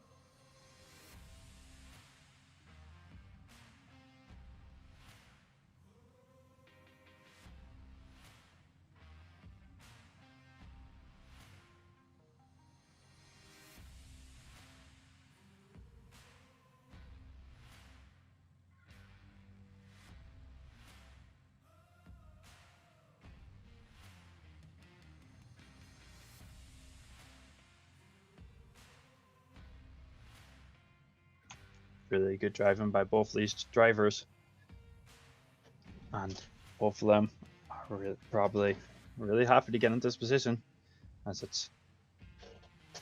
Really good driving by both these drivers, and both of them are probably really happy to get into this position, as it's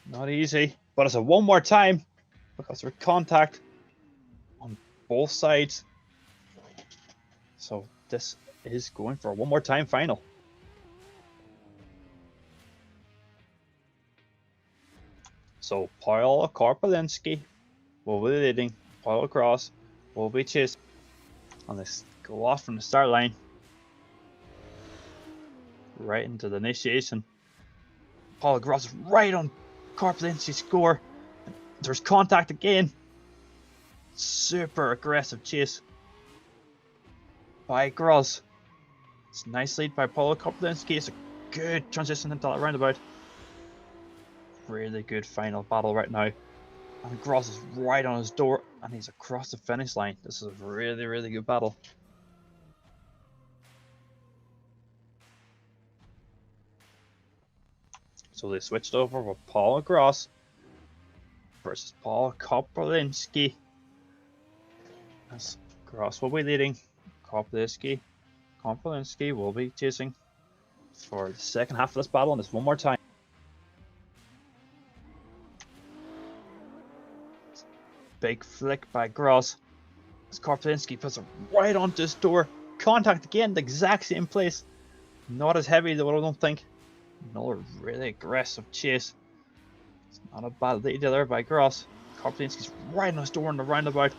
not easy. But it's a one more time because there's contact on both sides. So this is going for a one more time final. So Paul Korpelinski will be leading. Paul Groz will be chasing, and they go off from the start line right into the initiation. Paul Groz is right on Korpelinski's score. There's contact again. Super aggressive chase by Groz. It's a nice lead by Paul Korpelinski. It's a good transition into that roundabout. Really good final battle right now. And Groz is right on his door, and he's across the finish line. This is a really, really good battle. So they switched over with Paul Groz versus Paul Korpelinski. As Groz will be leading, Korpelinski will be chasing for the second half of this battle, and it's one more time. Big flick by Groz as Korpelinski puts it right onto his door. Contact again, the exact same place. Not as heavy though, I don't think. Another really aggressive chase. It's not a bad lead there by Groz. Korpelinski's right on his door in the roundabout.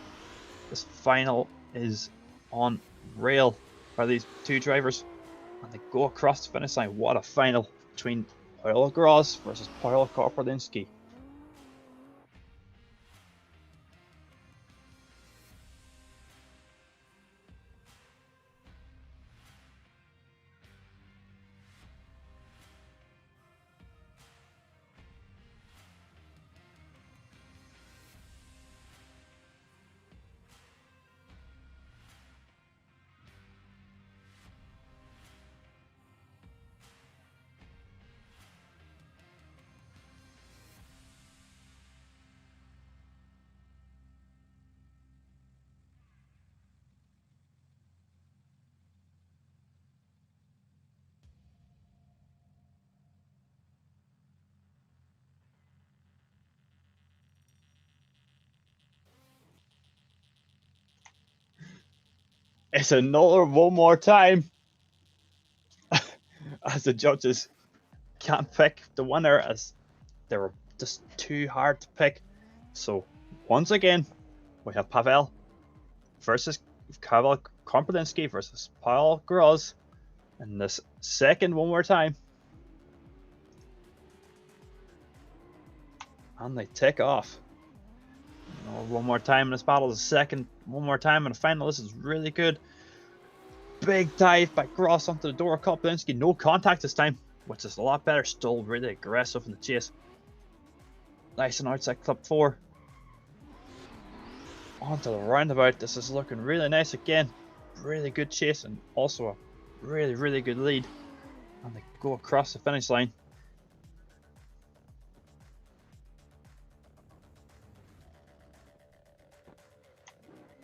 This final is on rail by these two drivers, and they go across the finish line. What a final between Paul Groz versus Paul Korpelinski. It's another one more time as the judges can't pick the winner as they were just too hard to pick. So once again, we have Pavel versus Pavel Komprodinsky versus Paul Gross in this second one more time. And they take off. One more time in this battle, the second one more time in the final. This is really good. Big dive by Gross onto the door of Komprodinsky. No contact this time, which is a lot better. Still really aggressive in the chase. Nice and outside clip 4. Onto the roundabout. This is looking really nice again. Really good chase and also a really, really good lead. And they go across the finish line.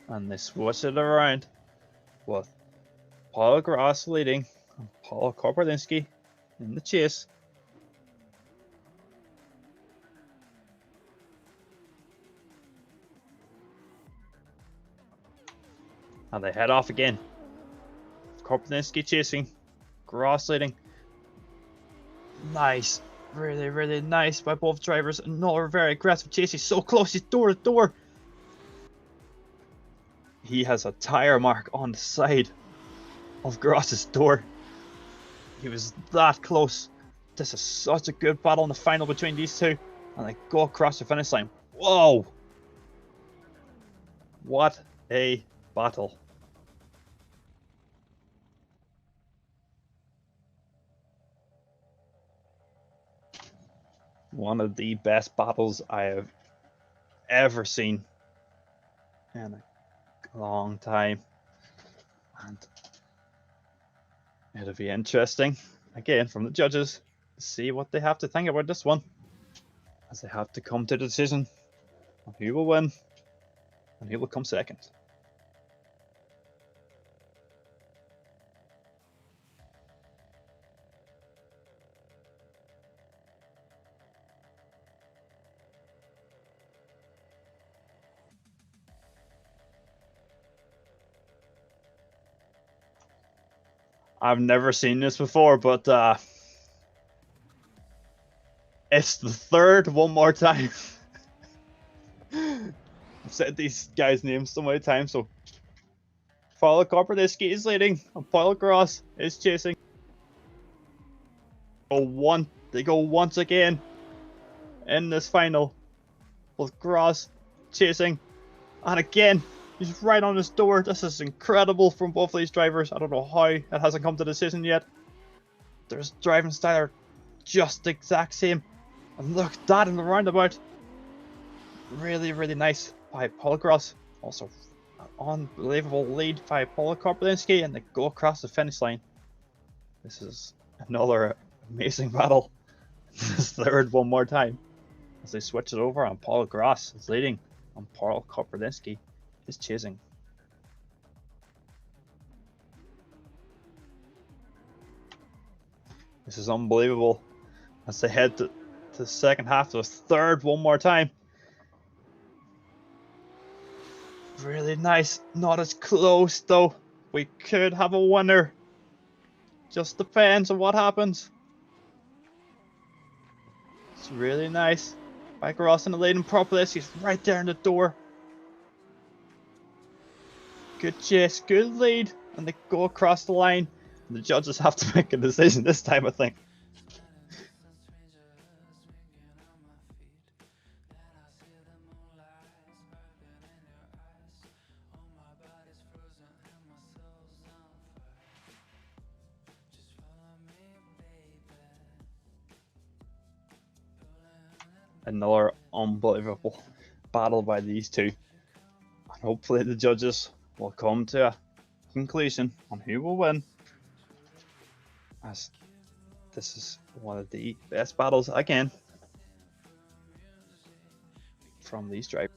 And they switch it around with Paul Gross leading and Paul Komprodinsky in the chase. And they head off again. Komprodinsky chasing, Gross leading. Nice, really, really nice by both drivers. Another very aggressive chase. He's so close, he's door to door. He has a tire mark on the side of Gross's door. He was that close. This is such a good battle in the final between these two. And they go across the finish line. Whoa! What a battle. One of the best battles I have ever seen in a long time. And it'll be interesting, again, from the judges, to see what they have to think about this one, as they have to come to the decision on who will win and who will come second. I've never seen this before, but it's the third one more time. I've said these guys' names so many times. So Paul Komprodinsky is leading and Paul Gross is chasing. They go once again in this final with Gross chasing, and again he's right on his door. This is incredible from both of these drivers. I don't know how it hasn't come to the decision yet. Their driving style are just the exact same. And look, that in the roundabout. Really, really nice by Paul Gross. Also, an unbelievable lead by Paul Komprodinsky, and they go across the finish line. This is another amazing battle. This third one more time. As they switch it over, and Paul Gross is leading, and Paul Komprodinsky is chasing. This is unbelievable. As they head to the second half, the third one more time. Really nice. Not as close though. We could have a winner. Just depends on what happens. It's really nice. By Gross in the lead and Propolis. He's right there in the door. Good chase, good lead, and they go across the line. The judges have to make a decision this time, I think. Another unbelievable battle by these two. And hopefully the judges will come to a conclusion on who will win, as this is one of the best battles again from these drivers.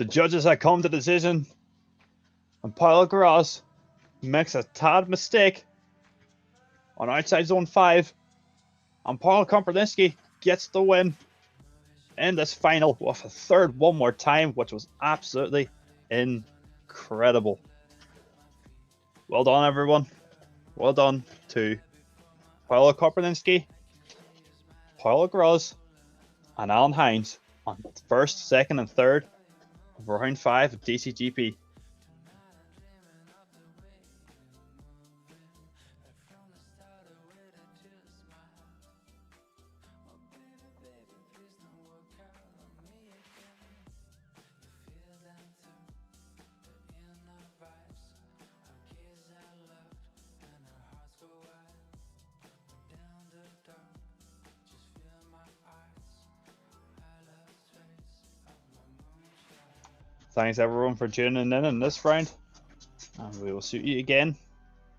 The judges had come to the decision, and Paul Gross makes a tad mistake on outside zone 5, and Paul Komperlinski gets the win in this final with a third one more time, which was absolutely incredible. Well done, everyone. Well done to Paul Komperlinski, Paul Gross, and Alan Hines on first, second, and third of round 5 of Dcgp. Thanks everyone for tuning in this round, and we will see you again